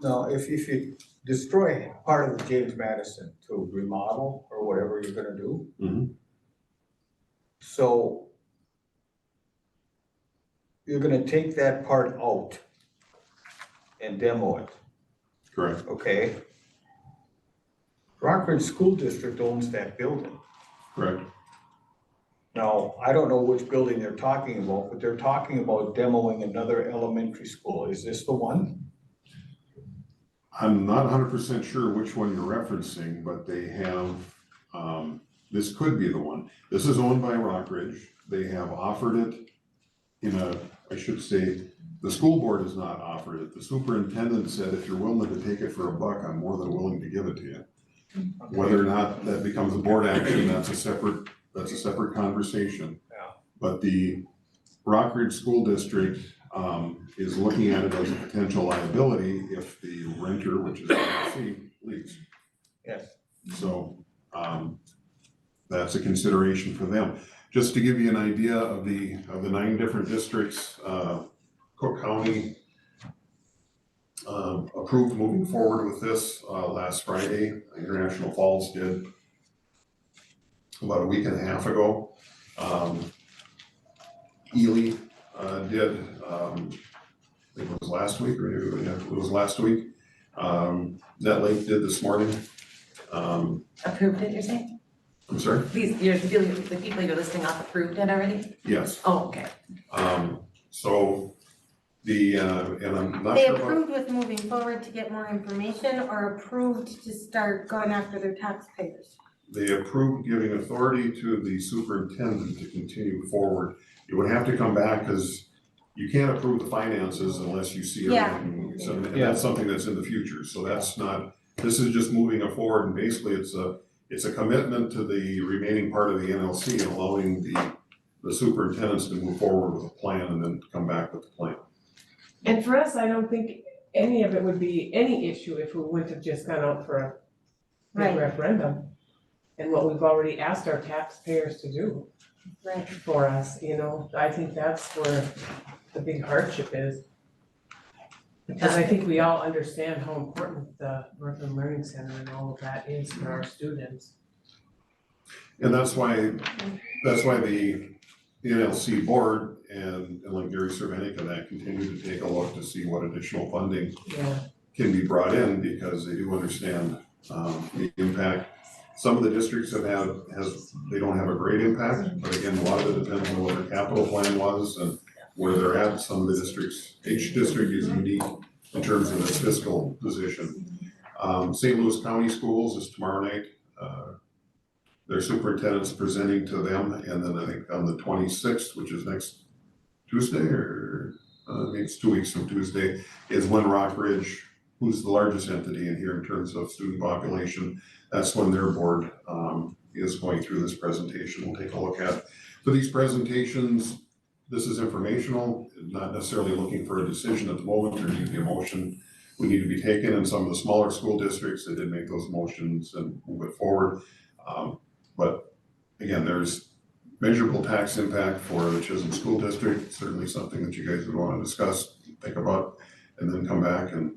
No, if you destroy part of the James Madison to remodel or whatever you're gonna do. Mhm. So you're gonna take that part out and demo it, Correct, okay? Rockridge School District owns that building. correct. Now, I don't know which building they're talking about, but they're talking about demoing another elementary school. Is this the one? I'm not 100% sure which one you're referencing, but they have, this could be the one. This is owned by Rockridge. They have offered it I should say, the school board has not offered it. The superintendent said, if you're willing to take it for $1, I'm more than willing to give it to you. Whether or not that becomes a board action, that's a separate conversation. Yeah. But the Rockridge School District is looking at it as a potential liability if the renter, which is LLC, leaves. Yes. So that's a consideration for them. Just to give you an idea of the 9 different districts, Cook County approved moving forward with this last Friday. International Falls did about a week and a half ago. Ely did, I think it was last week, or maybe it was last week. Net Lake did this morning. Approved it, you're saying? I'm sorry? The people you're listing off approved it already? Yes. Oh, okay. So And I'm not They sure about, approved with moving forward to get more information or approved to start going after their taxpayers? they approved giving authority to the superintendent to continue forward. You would have to come back, because you can't approve the finances unless you see Yeah. everything. So, and that's something that's in the future, so that's not, this is just moving it forward, and basically it's a commitment to the remaining part of the NLC and allowing the superintendents to move forward with a plan and then come back with the plan. And for us, I don't think any of it would be any issue if we wouldn't have just gone out for a big Right. referendum. And what we've already asked our taxpayers to do Right. for us, you know, I think that's where the big hardship is. Because I think we all understand how important the Brooklyn Learning Center and all of that is for our students. And that's why the NLC board and like Gary Cervenik and that continue to take a look to see what additional funding Yeah. can be brought in, because they do understand the impact. Some of the districts they don't have a great impact, but again, a lot of it depends on what their capital plan was and where they're at. Some of the districts, each district is unique in terms of its fiscal position. St. Louis County Schools is tomorrow night. Their superintendent's presenting to them, and then I think on the 26th, which is next Tuesday, or I think it's 2 weeks from Tuesday, is when Rockridge, who's the largest entity in here in terms of student population, that's when their board is going through this presentation. We'll take a look at. For these presentations, this is informational, not necessarily looking for a decision at the moment. There needs to be a motion would need to be taken in some of the smaller school districts. They did make those motions and move it forward. But again, there's measurable tax impact for the Chisholm School District, certainly something that you guys would want to discuss, think about, and then come back and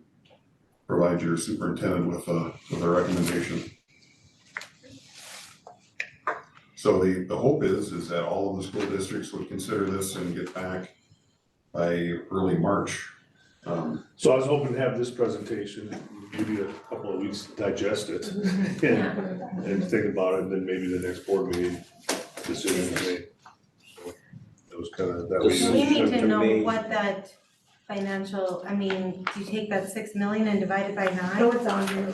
provide your superintendent with a recommendation. So the hope is that all of the school districts would consider this and get back by early March. So I was hoping to have this presentation, give you a couple of weeks to digest it and think about it, and then maybe the next board meeting decision is made. So that was kind of, that was. We need to to know me- what that financial, I mean, do you take that 6 million and divide it by No, 9? it's on here.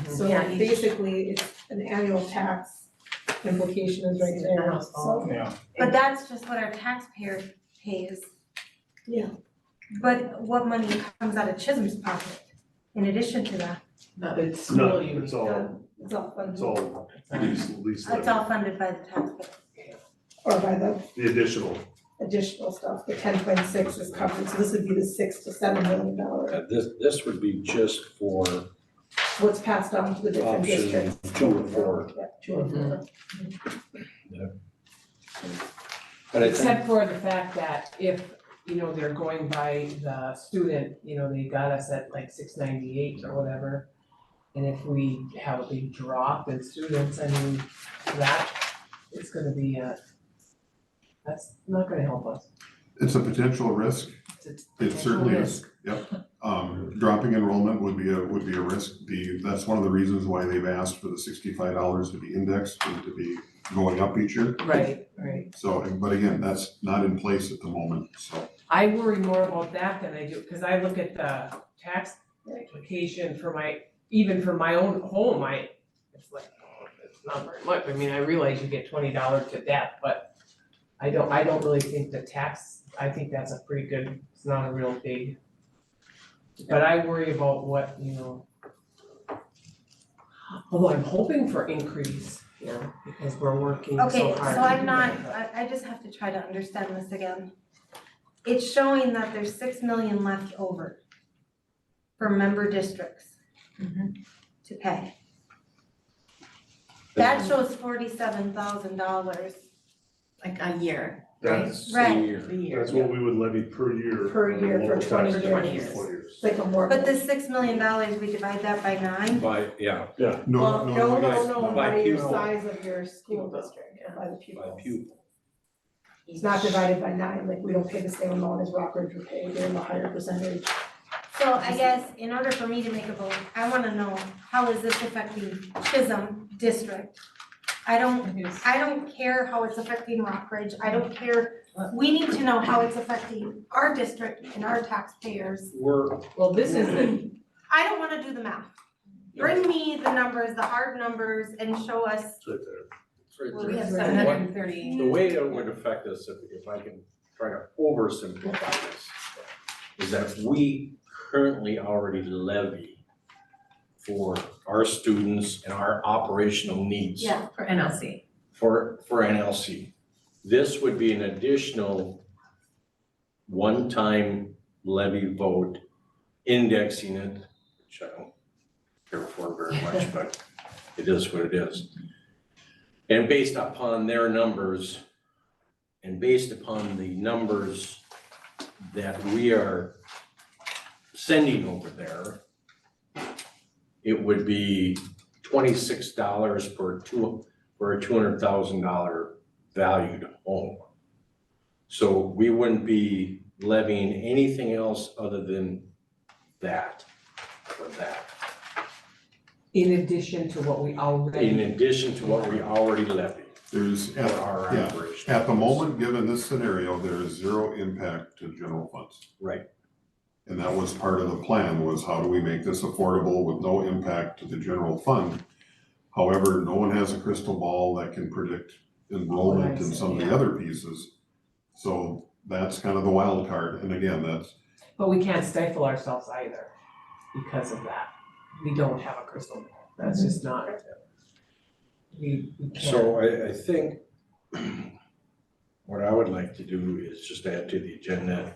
So Yeah. basically, it's an annual tax implication is right there, so. Yeah. But that's just what our taxpayer pays. Yeah. But what money comes out of Chisholm's pocket in addition to that? It's No, really it's all, It's all funded, it's all lease It's all funded by the taxpayer. or by the the additional stuff, the 10.6 is covered, so this would be the $6 to $7 million. This would be just for What's passed on to the different option districts. 2 or 4. Yeah, 2 or 4. But I think, Except for the fact that if, you know, they're going by the student, you know, they got us at like 698 or whatever. And if we have a big drop in students, I mean, that is gonna be that's not gonna help us. It's a potential risk. It's It certainly is, yep. Dropping enrollment would be a risk. That's one of the reasons why they've asked for the $65 to be indexed and to be going up each year. right. So, but again, that's not in place at the moment, so. I worry more about that than I do, because I look at the tax application for even for my own home, it's like, oh, it's not very much. I mean, I realize you get $20 to death, but I don't really think I think that's a pretty good, it's not a real big. But I worry about what, you know. Although I'm hoping for increase, you know, because we're working so Okay, hard. so to I'm do not, that, I just have to try to understand this again. It's showing that there's 6 million left over for member districts to pay. That shows $47,000 Like a year, That's, Right. a year. that's what we would levy per year. Per year for local 20 tax years. 20 years. 20 years. It's like a more. But the $6 million, we divide that by 9? by, yeah, Well, No, no, by by your pupil. size of your school district, by the by pupils. pupil. It's not divided by 9, like we don't pay the same amount as Rockridge would pay, they're in a higher percentage. So I guess in order for me to make a vote, I wanna know, how is this affecting Chisholm district? I don't care how it's affecting Rockridge, I don't care We need to know how it's affecting our district and our taxpayers. Well, this is the, I don't wanna do the math. Bring me the numbers, the hard numbers, and show us, It's right there. It's right Well, we there. have Right. 730. The way it would affect us, if I can try to oversimplify this, is that we currently already levy for our students and our operational needs. yeah, For NLC. For NLC. This would be an additional one-time levy vote, indexing it, which I don't care for very much, but it is what it is. And based upon their numbers, and based upon the numbers that we are sending over there, it would be $26 for a $200,000 valued home. So we wouldn't be levying anything else other than that, for that, in addition to what we in already, addition to what we already levied There's, for our yeah, operation. at the moment, given this scenario, there is zero impact to general funds. Right, And that was part of the plan, was how do we make this affordable with no impact to the general fund? However, no one has a crystal ball that can predict enrollment in some of the other pieces. So that's kind of the wild card, and again, that's, but we can't stifle ourselves either because of that. We don't have a crystal ball. That's just not, we can't. so I think what I would like to do is just add to the agenda,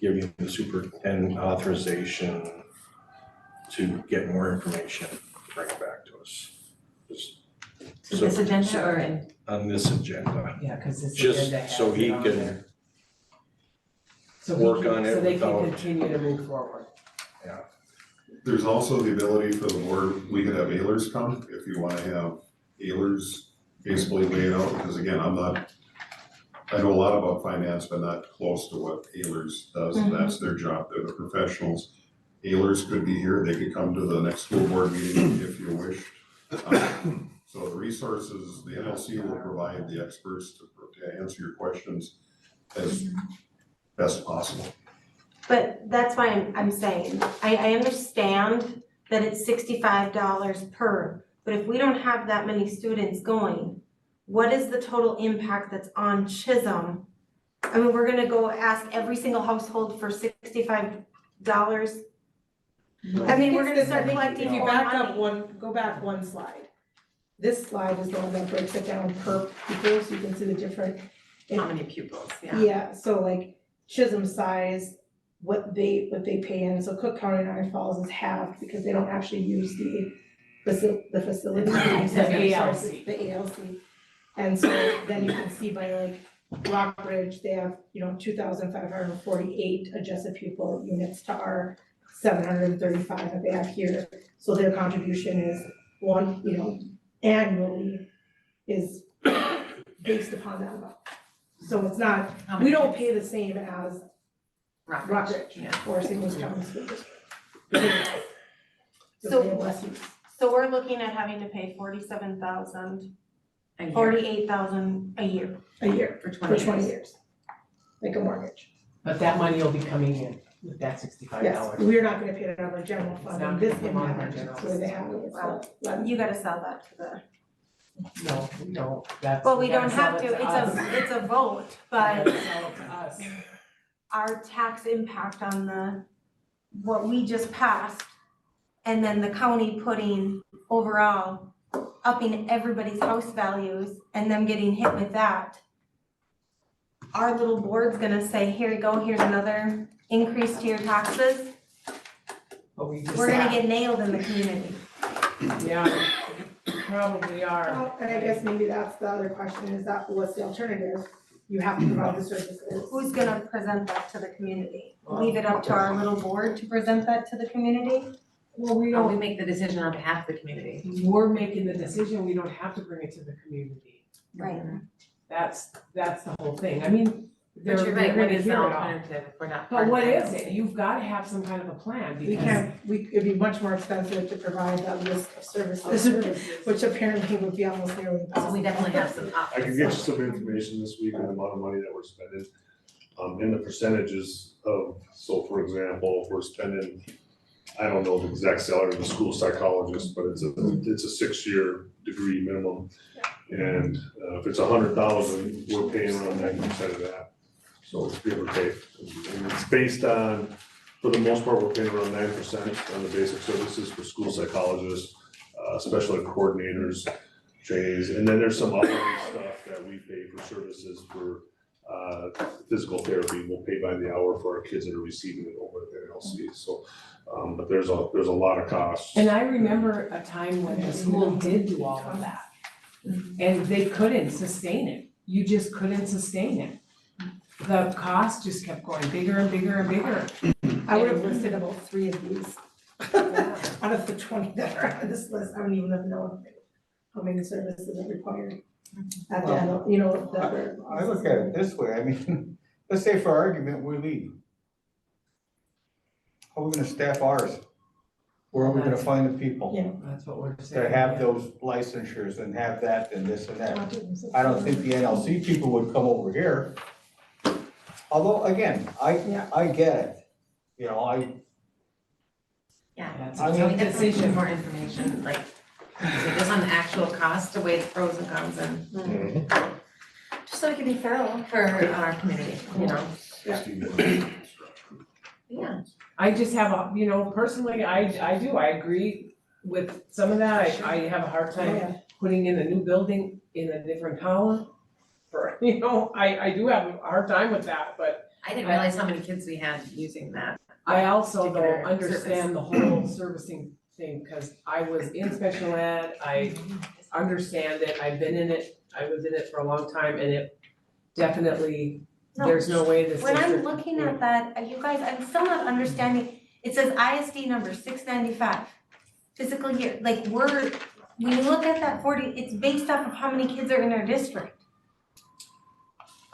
giving the superintendent authorization to get more information, bring it back to us. Just To this agenda or in? on this agenda, Yeah, cause this just agenda has so he it on can there. So work on it so they can without- continue to move forward. there's also the ability for the board, we could have Ehlers come, if you wanna have Ehlers basically lay it out, because again, I know a lot about finance, but not close to what Ehlers does, and that's their job, they're the professionals. Ehlers could be here, they could come to the next school board meeting if you wish. So the resources, the NLC will provide the experts to answer your questions as best possible. but that's why I'm saying, I understand that it's $65 per, but if we don't have that many students going, what is the total impact that's on Chisholm? I mean, we're gonna go ask every single household for $65? I mean, we're gonna start collecting If you more back up money. one, go back one slide. This slide is the one that breaks it down per pupil, so you can see the different. How many pupils, yeah. Yeah, so like Chisholm size, what they pay in, so Cook County and Iron Falls is half because they don't actually use the facility. they use The resources, ALC. The ALC. And so then you can see by like Rockbridge, they have, 2,548 adjusted pupil units to our 735 that they have here. So their contribution is annually is based upon that amount. So it's not, How we many don't kids? pay the same as Rockbridge Yeah. or St. Louis County School District. Because So- they have less use. So we're looking at having to pay 47,000, A year 48,000 a year. A year, for for 20 years. 20 years. Like a mortgage. But that money will be coming in with that $65. Yes, we're not gonna pay it out of our general It's fund, not and this gonna come out of our impact, general that's where they have it, it's Wow. levy. You gotta sell that to the, No, we don't, that's. well, we gotta don't sell have it to, us. it's a vote, We but gotta sell it to us. our tax impact on what we just passed, and then the county putting overall, upping everybody's house values, and them getting hit with that. Our little board's gonna say, here you go, here's another increase to your taxes, But we just. we're gonna get nailed in the community. Yeah, we probably are. Well, and I guess maybe that's the other question, is that what's the alternative? You have to provide the services. Who's gonna present that to the community? Leave it up to our little board to present that to the community? Well, we No, we don't, make the decision on behalf of the community. we're making the decision, we don't have to bring it to the community. Right. That's the whole thing. I mean, they're But you're right, gonna what is the hear it all. alternative if we're not But part of what that? is it? You've gotta have some kind of a plan We because. can't, it'd be much more expensive to provide that list of services, which apparently would be almost nearly So impossible. we definitely have some I can options. get you some information this week on the amount of money that we're spending, and the percentages of, so for example, if we're spending, I don't know the exact salary of the school psychologist, but it's a 6-year degree minimum. And if it's $100,000, we're paying around 90% of that, so it's give or take. And it's based on, for the most part, we're paying around 9% on the basic services for school psychologists, special ed coordinators, trainees, and then there's some other stuff that we pay for services for physical therapy. We'll pay by the hour for our kids that are receiving it over at the NLC, so, but there's a lot of costs. And I remember a time when the school did do all of that. And they couldn't sustain it. You just couldn't sustain it. The cost just kept going bigger and bigger and bigger. I would have listed about 3 of these out of the 20 that are on this list. I don't even know how many services are required. At the end, you know, that are. I look at it this way, I mean, let's say for argument, we leave. How are we gonna staff ours? Where are we gonna find the people Yeah. That's what we're saying. to have yeah. those licensures and have that and this and that? I don't think the NLC people would come over here. Although, again, Yeah. I get it, you know, Yeah, That's I a mean- so tough we definitely need decision. more information, like, so just on the actual cost, to weigh the pros and cons and just so we can be thorough for our committee, you know? Yeah. I just have a, you know, personally, I do, I agree with some of that. I have a hard Oh, time yeah. putting in a new building in a different town. For, you know, I do have a hard time with that, but I didn't realize how many kids we had using that. I also though Particular understand the whole servicing thing, cause I was in special ed, I understand it, I've been in it, I was in it for a long time, and it definitely, No. there's no way this When I'm district- looking at that, you guys, I'm still not understanding, it says ISD number 695, fiscal year, like when you look at that 40, it's based off of how many kids are in our district.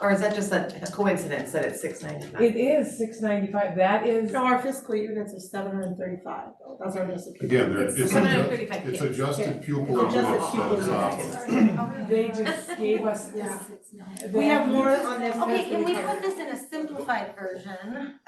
Or is that just a coincidence that it's 695? It is 695, that is, No, our fiscal units are 735, though, that's our discipline. Again, there, It's it's 735 it's kids. adjusted pupil Adjusted units pupils on units. top. they just gave us. Yeah. We have more on this. Okay, can we list put this in a simplified version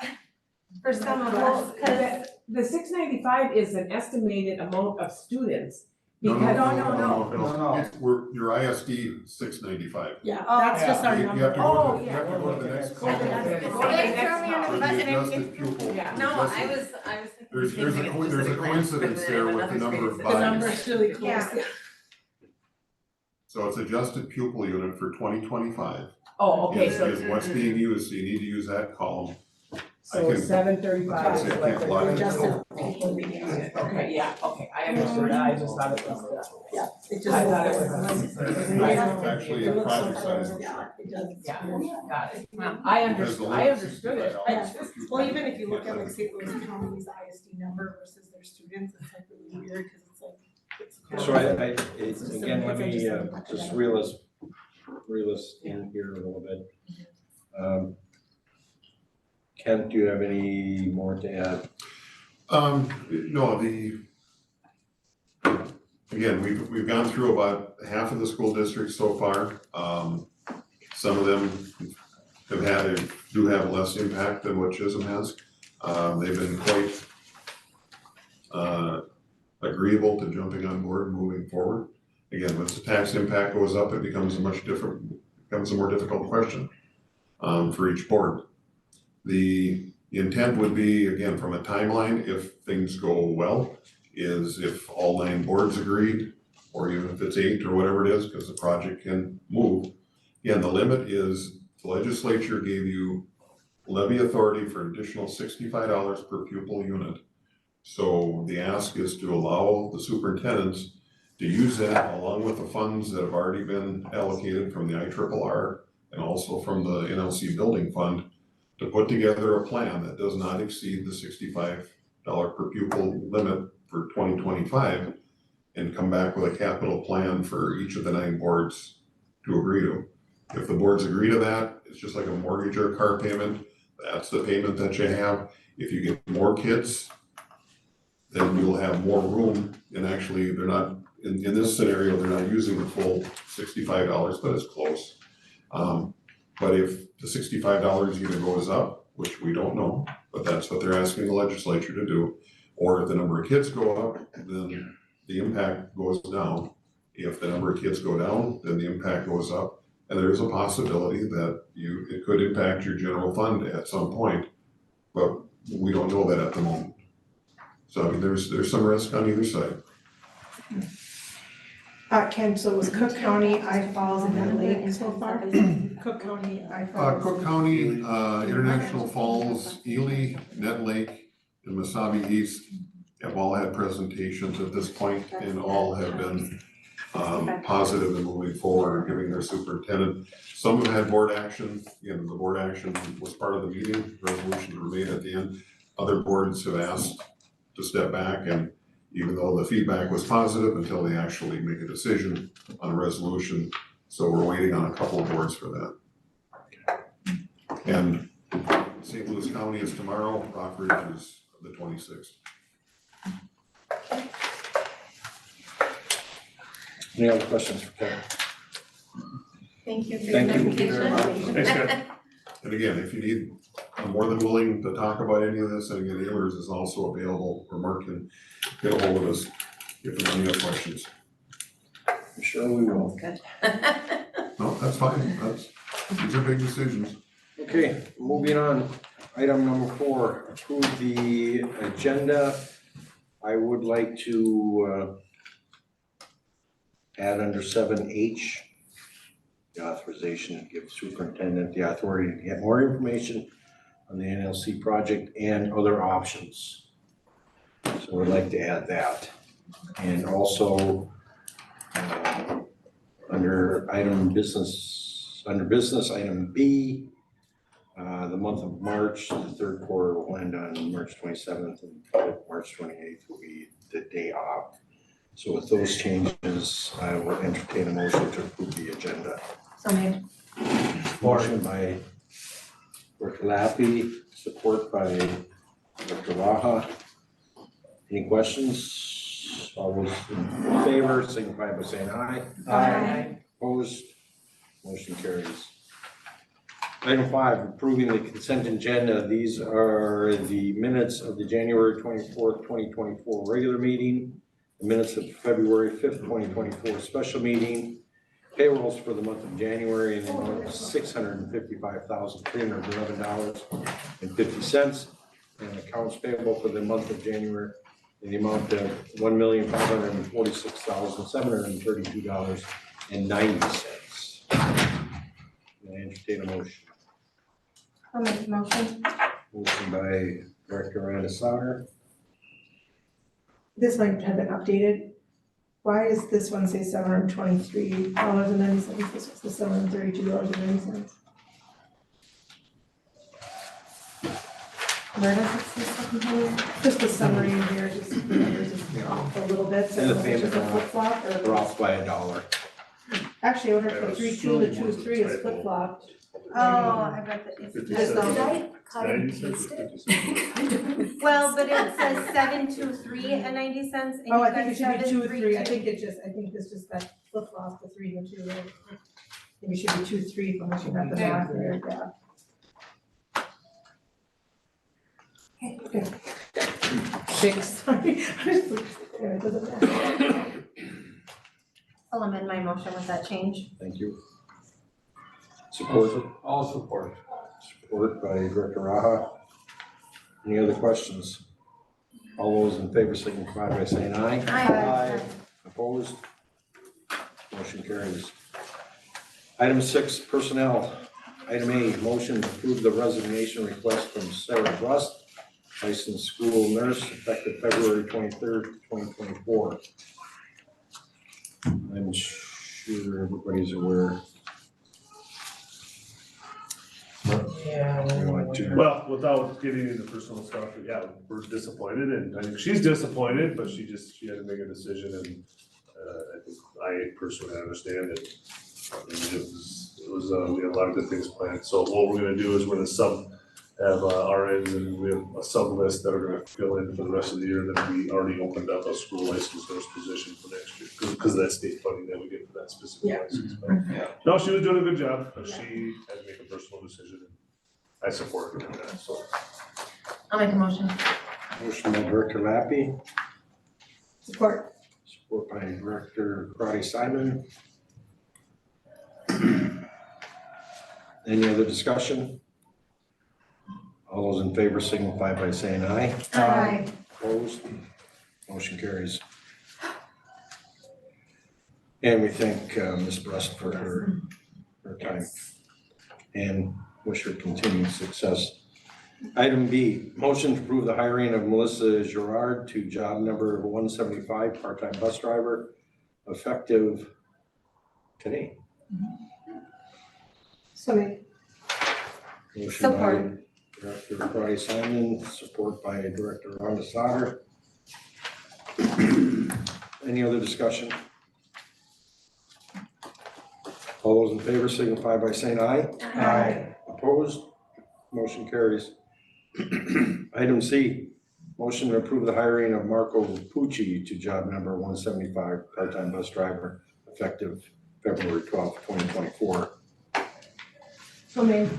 for some of Well, us, cause the 695 is an estimated amount of students, No, because. no. Your ISD 695. Yeah, Oh. that's just our You number. have to Oh, go to, you yeah. have to go to the next Okay, column. that's- Go to the Okay, next throw me under column. the bus. For the adjusted pupil. Yeah. No, I adjusted- was thinking. There's the same a thing, co- it's there's a just like coincidence glance, there but with the then number of another The space. number's really close. Yeah. So it's adjusted pupil unit for 2025 Oh, okay, is so, what's being used, so you need to use that column. so can- 735 is I what can't lie. they're Adjusted. Okay, yeah, okay, I understood that, I just thought it was, Yeah, it just. I thought it was. It's actually It a looks so project size. close. Yeah, it does. yeah, got it. Wow. I Because the understood, I limit is understood it. $65 per Well, even pupil. if you look at like St. Louis County's ISD number versus their students, it's like really weird, cause it's like, it's. So again, let me just reel us in here a little bit. Kent, do you have any more to add? No, again, we've gone through about half of the school districts so far. Some of them do have less impact than what Chisholm has. They've been quite agreeable to jumping on board and moving forward. Again, once the tax impact goes up, it becomes a more difficult question for each board. The intent would be, again, from a timeline, if things go well, is if all 9 boards agreed, or even if it's 8 or whatever it is, because the project can move. Again, the limit is the legislature gave you levy authority for additional $65 per pupil unit. So the ask is to allow the superintendents to use that along with the funds that have already been allocated from the IRRR and also from the NLC Building Fund to put together a plan that does not exceed the $65 per pupil limit for 2025 and come back with a capital plan for each of the 9 boards to agree to. If the boards agree to that it's just like a mortgage or a car payment. That's the payment that you have. If you get more kids, then you'll have more room, and actually, they're not, in this scenario, they're not using the full $65, but it's close. But if the $65 either goes up, which we don't know, but that's what they're asking the legislature to do, or if the number of kids go up, then the impact goes down. If the number of kids go down, then the impact goes up. And there's a possibility that it could impact your general fund at some point, but we don't know that at the moment. So I mean, there's some risk on either side. Ken, so it was Cook County, I Falls, and then Lake so far? Cook County, I Falls. Cook County, International Falls, Ely, Ned Lake, and Mesabi East have all had presentations at this point, and all have been positive in moving forward and giving their superintendent. Some have had board action, the board action was part of the meeting, resolutions were made at the end. Other boards have asked to step back, and even though the feedback was positive, until they actually make a decision on a resolution. So we're waiting on a couple of boards for that. And St. Louis County is tomorrow, Rockridge is the 26th. Any other questions for Kevin? Thank you for your Thank you presentation. very much. Thanks, Ken. And again, if you need, I'm more than willing to talk about any of this, and again, Ehlers is also available, or Mark can get a hold of us if there are any other questions. I'm sure we will. Good. No, that's fine, these are big decisions. Okay, moving on. Item number 4, approve the agenda. I would like to add under 7H, the authorization to give superintendent the authority to get more information on the NLC project and other options. So we'd like to add that. And also, under business item B, the month of March, the third quarter will end on March 27th, and March 28th will be the day off. So with those changes, I will entertain a motion to approve the agenda. So made. Motion by Dr. Lappy, support by Dr. Raha. Any questions? All those in favor, signify by saying aye. Aye. Opposed? Motion carries. Item 5, approving the consent agenda. These are the minutes of the January 24th, 2024 regular meeting, the minutes of February 5th, 2024 special meeting, payrolls for the month of January in the amount of $655,311.50, and accounts payable for the month of January in the amount of $1,546,732.90. I entertain a motion. I'll make the motion. Motion by Director Miranda Sauer. This might have been updated. Why does this one say $723.90? This was the $732.90. Where does it say second page? Just the summary in here, just the numbers just off a little bit, so And the it's just a payment flip flop We're or. off by $1. Actually, I wonder Yeah, if the 3-2 assume and the it was a 2-3 is typo. flip flopped. Oh, I bet that it's. 57. Did I cut and 96 paste or it? 57? Well, but it says 723 and 90 cents and Oh, you I think got it should be 2 and 3. I 732. think this just got flip flopped, the 3 and 2. Right? Maybe it should be 2-3 from what you have the math there, yeah. Okay. Fix. Sorry. Yeah, it doesn't matter. I'll amend my motion with that change. Thank you. Support, All support. support by Director Raha. Any other questions? All those in favor signify by saying aye. Aye. Opposed? Motion carries. Item 6, personnel. Item A, motion to approve the resignation request from Sarah Rust, licensed school nurse, effective February 23rd, 2024. I'm sure everybody's aware. Yeah. We want to- Well, without getting into personal stuff, yeah, we're disappointed, and I think she's disappointed, but she had to make a decision, and I think I personally understand it. We had a lot of good things planned, so what we're gonna do is we're gonna have RNs and we have a sub list that are gonna fill in for the rest of the year, then we already opened up a school licensed nurse position for next year, because of that state funding that we get for that specific Yeah. license. But no, she was doing a good job, but she had to make a personal decision, and I support her in that, so. I'll make a motion. Motion by Director Lappy, Support. support by Director Karati Simon. Any other discussion? All those in favor signify by saying aye. Aye. Opposed? Motion carries. And we thank Ms. Brust for her time and wish her continued success. Item B, motion to approve the hiring of Melissa Gerard to job number 175, part-time bus driver, effective today. So maybe. Motion by Support. Director Karati Simon, support by Director Rhonda Sauter. Any other discussion? All those in favor signify by saying aye. Aye. Opposed? Motion carries. Item C, motion to approve the hiring of Marco Pucci to job number 175, part-time bus driver, effective February 12th, 2024. So maybe.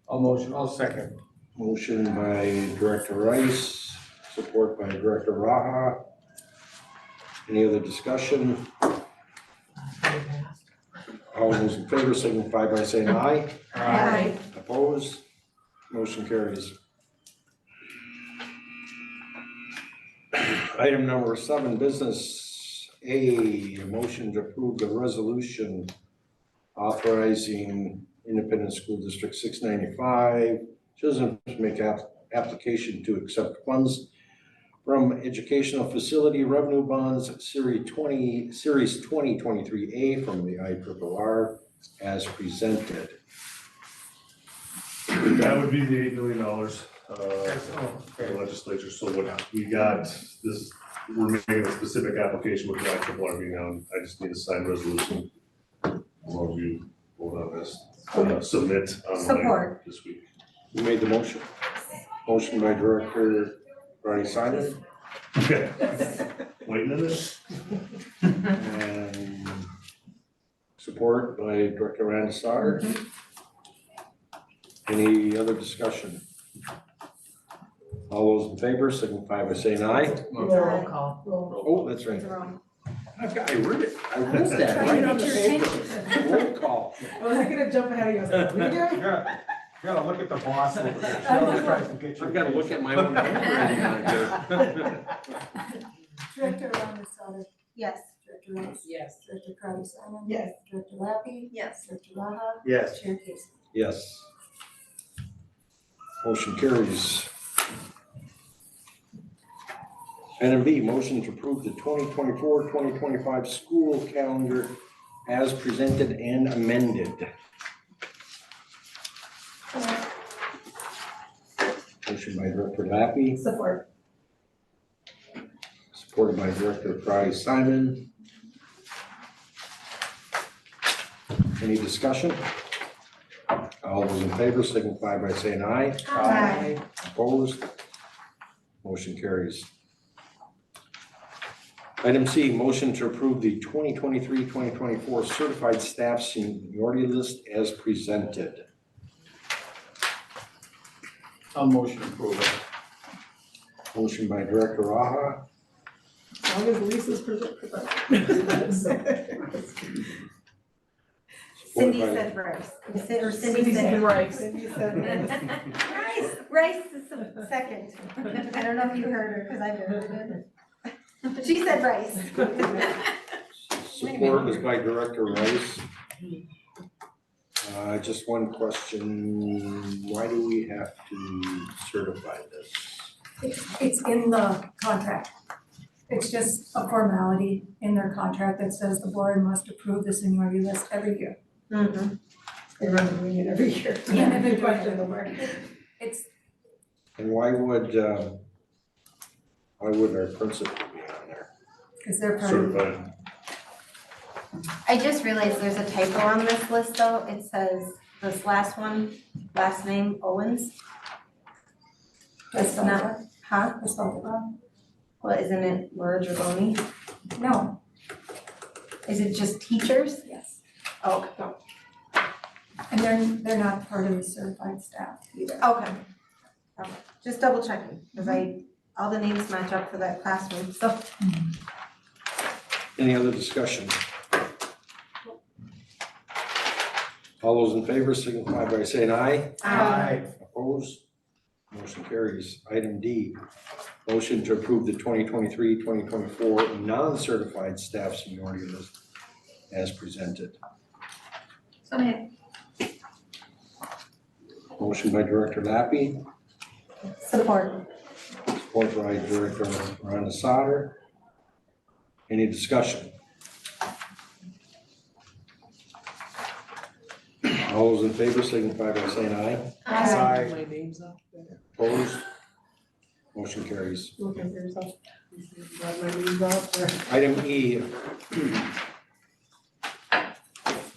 I'll second. Motion by Director Rice, support by Director Raha. Any other discussion? All those in favor signify by saying aye. Aye. Opposed? Motion carries. Item number 7, business A, a motion to approve the resolution authorizing Independent School District 695 Chisholm to make application to accept funds from Educational Facility Revenue Bonds Series 2023A from the IRRR as presented. That would be the $8 million, for the legislature, so what we got, this, we're making a specific application with the IRRB now, I just need a signed resolution. All of you vote on this, submit online Support. this week. Who made the motion? Motion by Director Karati Simon Okay. Waiting on this? and support by Director Rand Sauter. Any other discussion? All those in favor signify by saying aye. Roll call. Oh, that's right. It's wrong. I read it. I wrote that right on the paper. Roll call. I was gonna jump ahead of you. I was like, what are you doing? Gotta look at the boss over there. I've got to look at my own handwriting on here. Director Lavasada, Yes. Director Rice, Yes. Director Karati Simon. Yes. Director Lappy, Yes. Director Raha, Yes. Chair Casey. Yes. Motion carries. Item B, motion to approve the 2024-2025 school calendar as presented and amended. Motion by Director Lappy, Support. supported by Director Karati Simon. Any discussion? All those in favor signify by saying aye. Aye. Opposed? Motion carries. Item C, motion to approve the 2023-2024 certified staff seniority list as presented. I'll motion to approve it. Motion by Director Raha, As long as Lisa's present. Cindy support by, said Rice. Or Cindy said Rice. Cindy said Rice. Rice is the second. I don't know if you heard her, because I never did. She said Rice. support was by Director Rice. Just one question, why do we have to certify this? It's in the contract. It's just a formality in their contract that says the board must approve the seniority list every year. Mm-hmm. They run the union every year. Yeah, every year. Question the word. It's, And why would our principal be on there? because they're part of, Certified. I just realized there's a typo on this list though. It says this last one, last name Owens. It's not, huh? I spelled it wrong. Well, isn't it Laura Dragoni? No, Is it just teachers? yes. Oh, And they're not part of the certified staff either. okay. Okay. Just double checking, because all the names match up for that classroom, so. Any other discussion? All those in favor signify by saying aye. Opposed? Motion carries. Item D, motion to approve the 2023-2024 non-certified staff seniority list as presented. So made. Motion by Director Lappy, Support. support by Director Miranda Sauter. Any discussion? All those in favor signify by saying aye. Aye. My name's up there. Opposed? Motion carries. Look at yourself. Got my name's up there. Item E.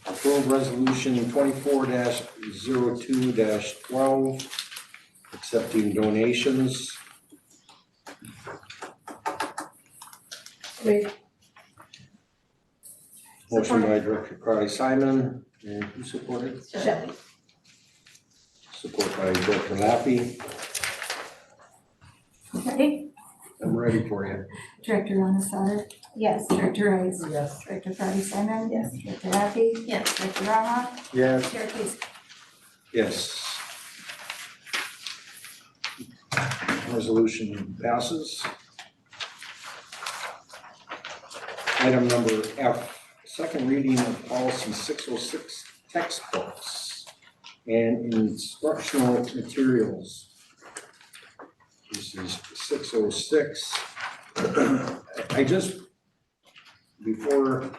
Approve resolution 24-02-12, accepting donations. Wait, Motion by Director Crowdy Simon, and who supported? Shelley. Support by Director Lappy. Okay, I'm ready for you. Director Rona Sauter, Yes. Director Rice, Yes. Director Crowdy Simon. Yes. Director Lappy. Yes. Director Raha. Yes. Chair Casey. Yes. Resolution passes. Item number F, second reading of policy 606 textbooks and instructional materials. This is 606. I just, before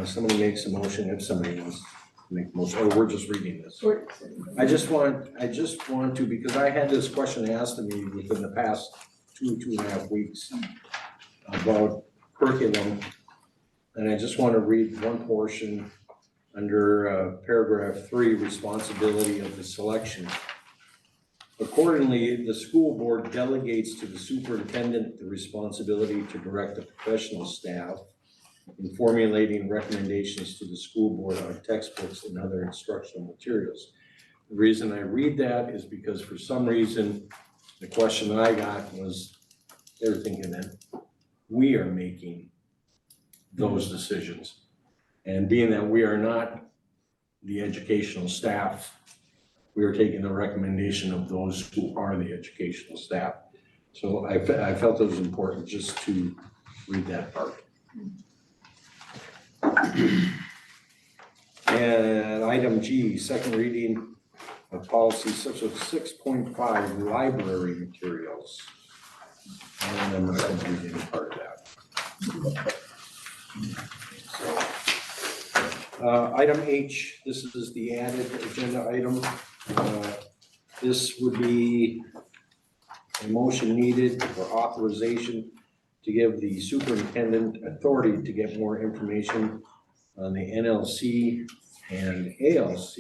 somebody makes a motion, if somebody wants to make a motion, or we're just reading this. I just want to, because I had this question asked of me within the past 2.5 weeks about curriculum. And I just want to read one portion under paragraph 3, responsibility of the selection. Accordingly, the school board delegates to the superintendent the responsibility to direct the professional staff in formulating recommendations to the school board on textbooks and other instructional materials. The reason I read that is because for some reason, the question that I got was, they were thinking that we are making those decisions. And being that we are not the educational staff, we are taking the recommendation of those who are the educational staff. So I felt it was important just to read that part. And item G, second reading of policy 606.5, library materials. And I'm not going to read any part of that. Item H, this is the added agenda item. This would be a motion needed for authorization to give the superintendent authority to get more information on the NLC and ALC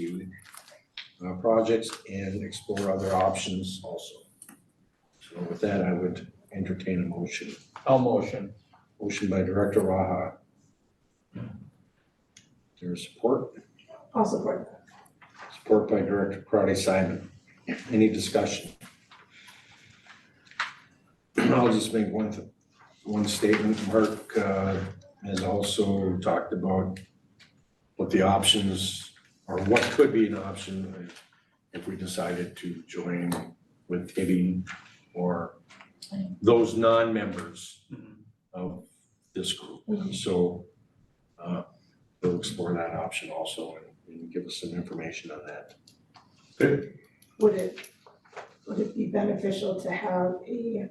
projects and explore other options also. So with that, I would entertain a motion. I'll motion. Motion by Director Raha. Is there support? I'll support that. Support by Director Crowdy Simon. Any discussion? I'll just make one statement. Mark has also talked about what the options, or what could be an option if we decided to join with Hibbing or those non-members of this group. And so we'll explore that option also and give us some information on that. Good. Would it be beneficial to have a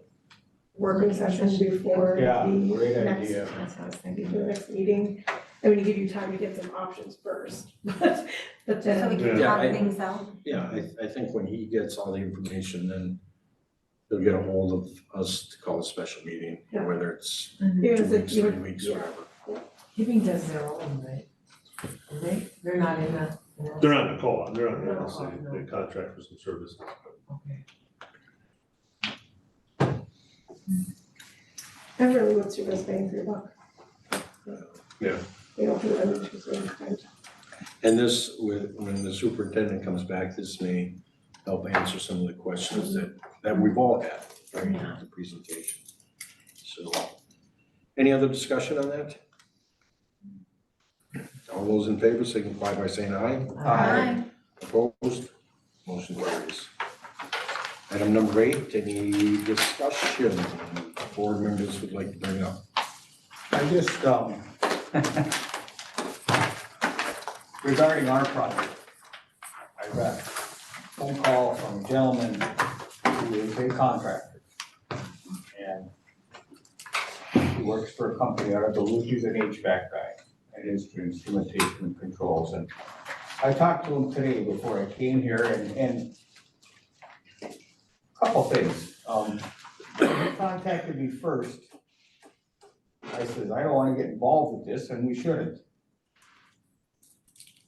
working session before Yeah, the great next, idea. that's what I was thinking, for the next meeting? I mean, to give you time to get some options first, but So we then, can Yeah, talk I- things out. Yeah, I think when he gets all the information, then he'll get a hold of us to call a special meeting, Yeah. whether it's even 2 if weeks, it, 3 weeks, yeah. whatever. Hibbing does their own, right? They're not in the. They're on the co-op, they're on the No, LLC, no. they contract for some services. Okay. And really, what's your best bang for your buck? Yeah. You don't do elementary school, right? And this, when the superintendent comes back, this may help answer some of the questions that we've all had during the presentation. So, any other discussion on that? All those in favor signify by saying aye. Aye. Opposed? Motion carries. Item number 8, any discussion board members would like to bring up? I just, regarding our project, I got a phone call from a gentleman who is a contractor. And he works for a company out of Duluth, he's an HVAC guy, and instrumentation and controls. And I talked to him today before I came here, and a couple things. When he contacted me first, I said, I don't wanna get involved with this, and we shouldn't.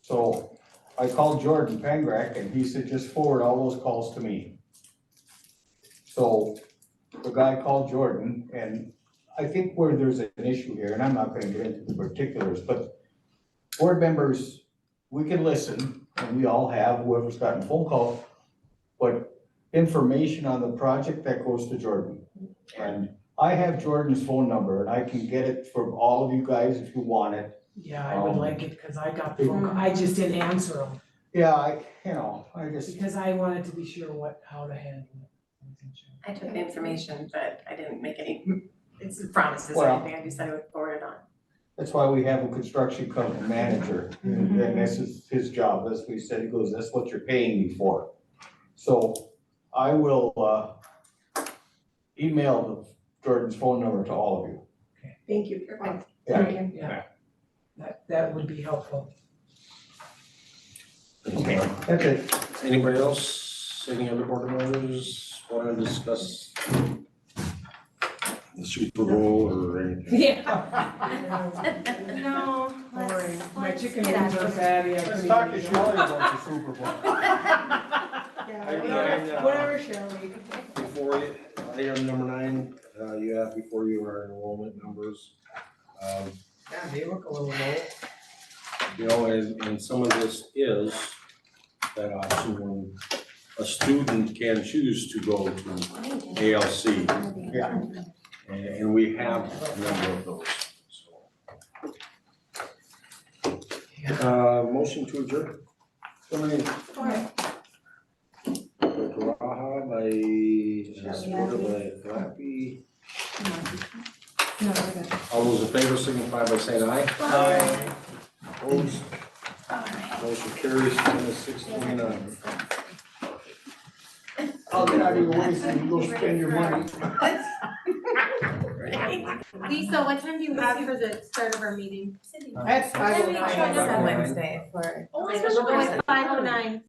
So I called Jordan Pengrak, and he said, just forward all those calls to me. So the guy called Jordan, and I think where there's an issue here, and I'm not gonna get into the particulars, but board members, we can listen, and we all have, whoever's gotten a phone call, but information on the project, that goes to Jordan. And I have Jordan's phone number, and I can get it from all of you guys if you want it. Yeah, I would like it, cause I got the phone call, I just didn't answer them, Yeah, I just, because I wanted to be sure how to handle it. I took the information, but I didn't make any promises or Well- anything, I just said I would forward it on. that's why we have a construction company manager, and this is his job, that's what he said, he goes, that's what you're paying me for. So I will, email Jordan's phone number to all of you. Thank you, perfect. Yeah. Yeah, that would be helpful. Okay, that's it. Anybody else, any other board members want to discuss the Super Bowl or anything? Yeah. No, Boring. let's, My let's chicken get out wings of are here. fatty, I Let's couldn't talk to eat them. Shelley about the Super Bowl. Whatever, Shelley. Before you, item number 9, you have before you our enrollment numbers. Yeah, they look a little low. You know, and some of this is that option when a student can choose to go to ALC, Yeah. and we have a number of those, so. Motion to adjourn. Dr. Raha by, supported by Lappy. All those in favor signify by saying aye. Aye. Opposed? Motion carries 6:29. I'll get out of your way so you can go spend your money. Lisa, what time do you have for the start of our meeting? That's 5:09. It's on Wednesday for. Oh, it's 5:09.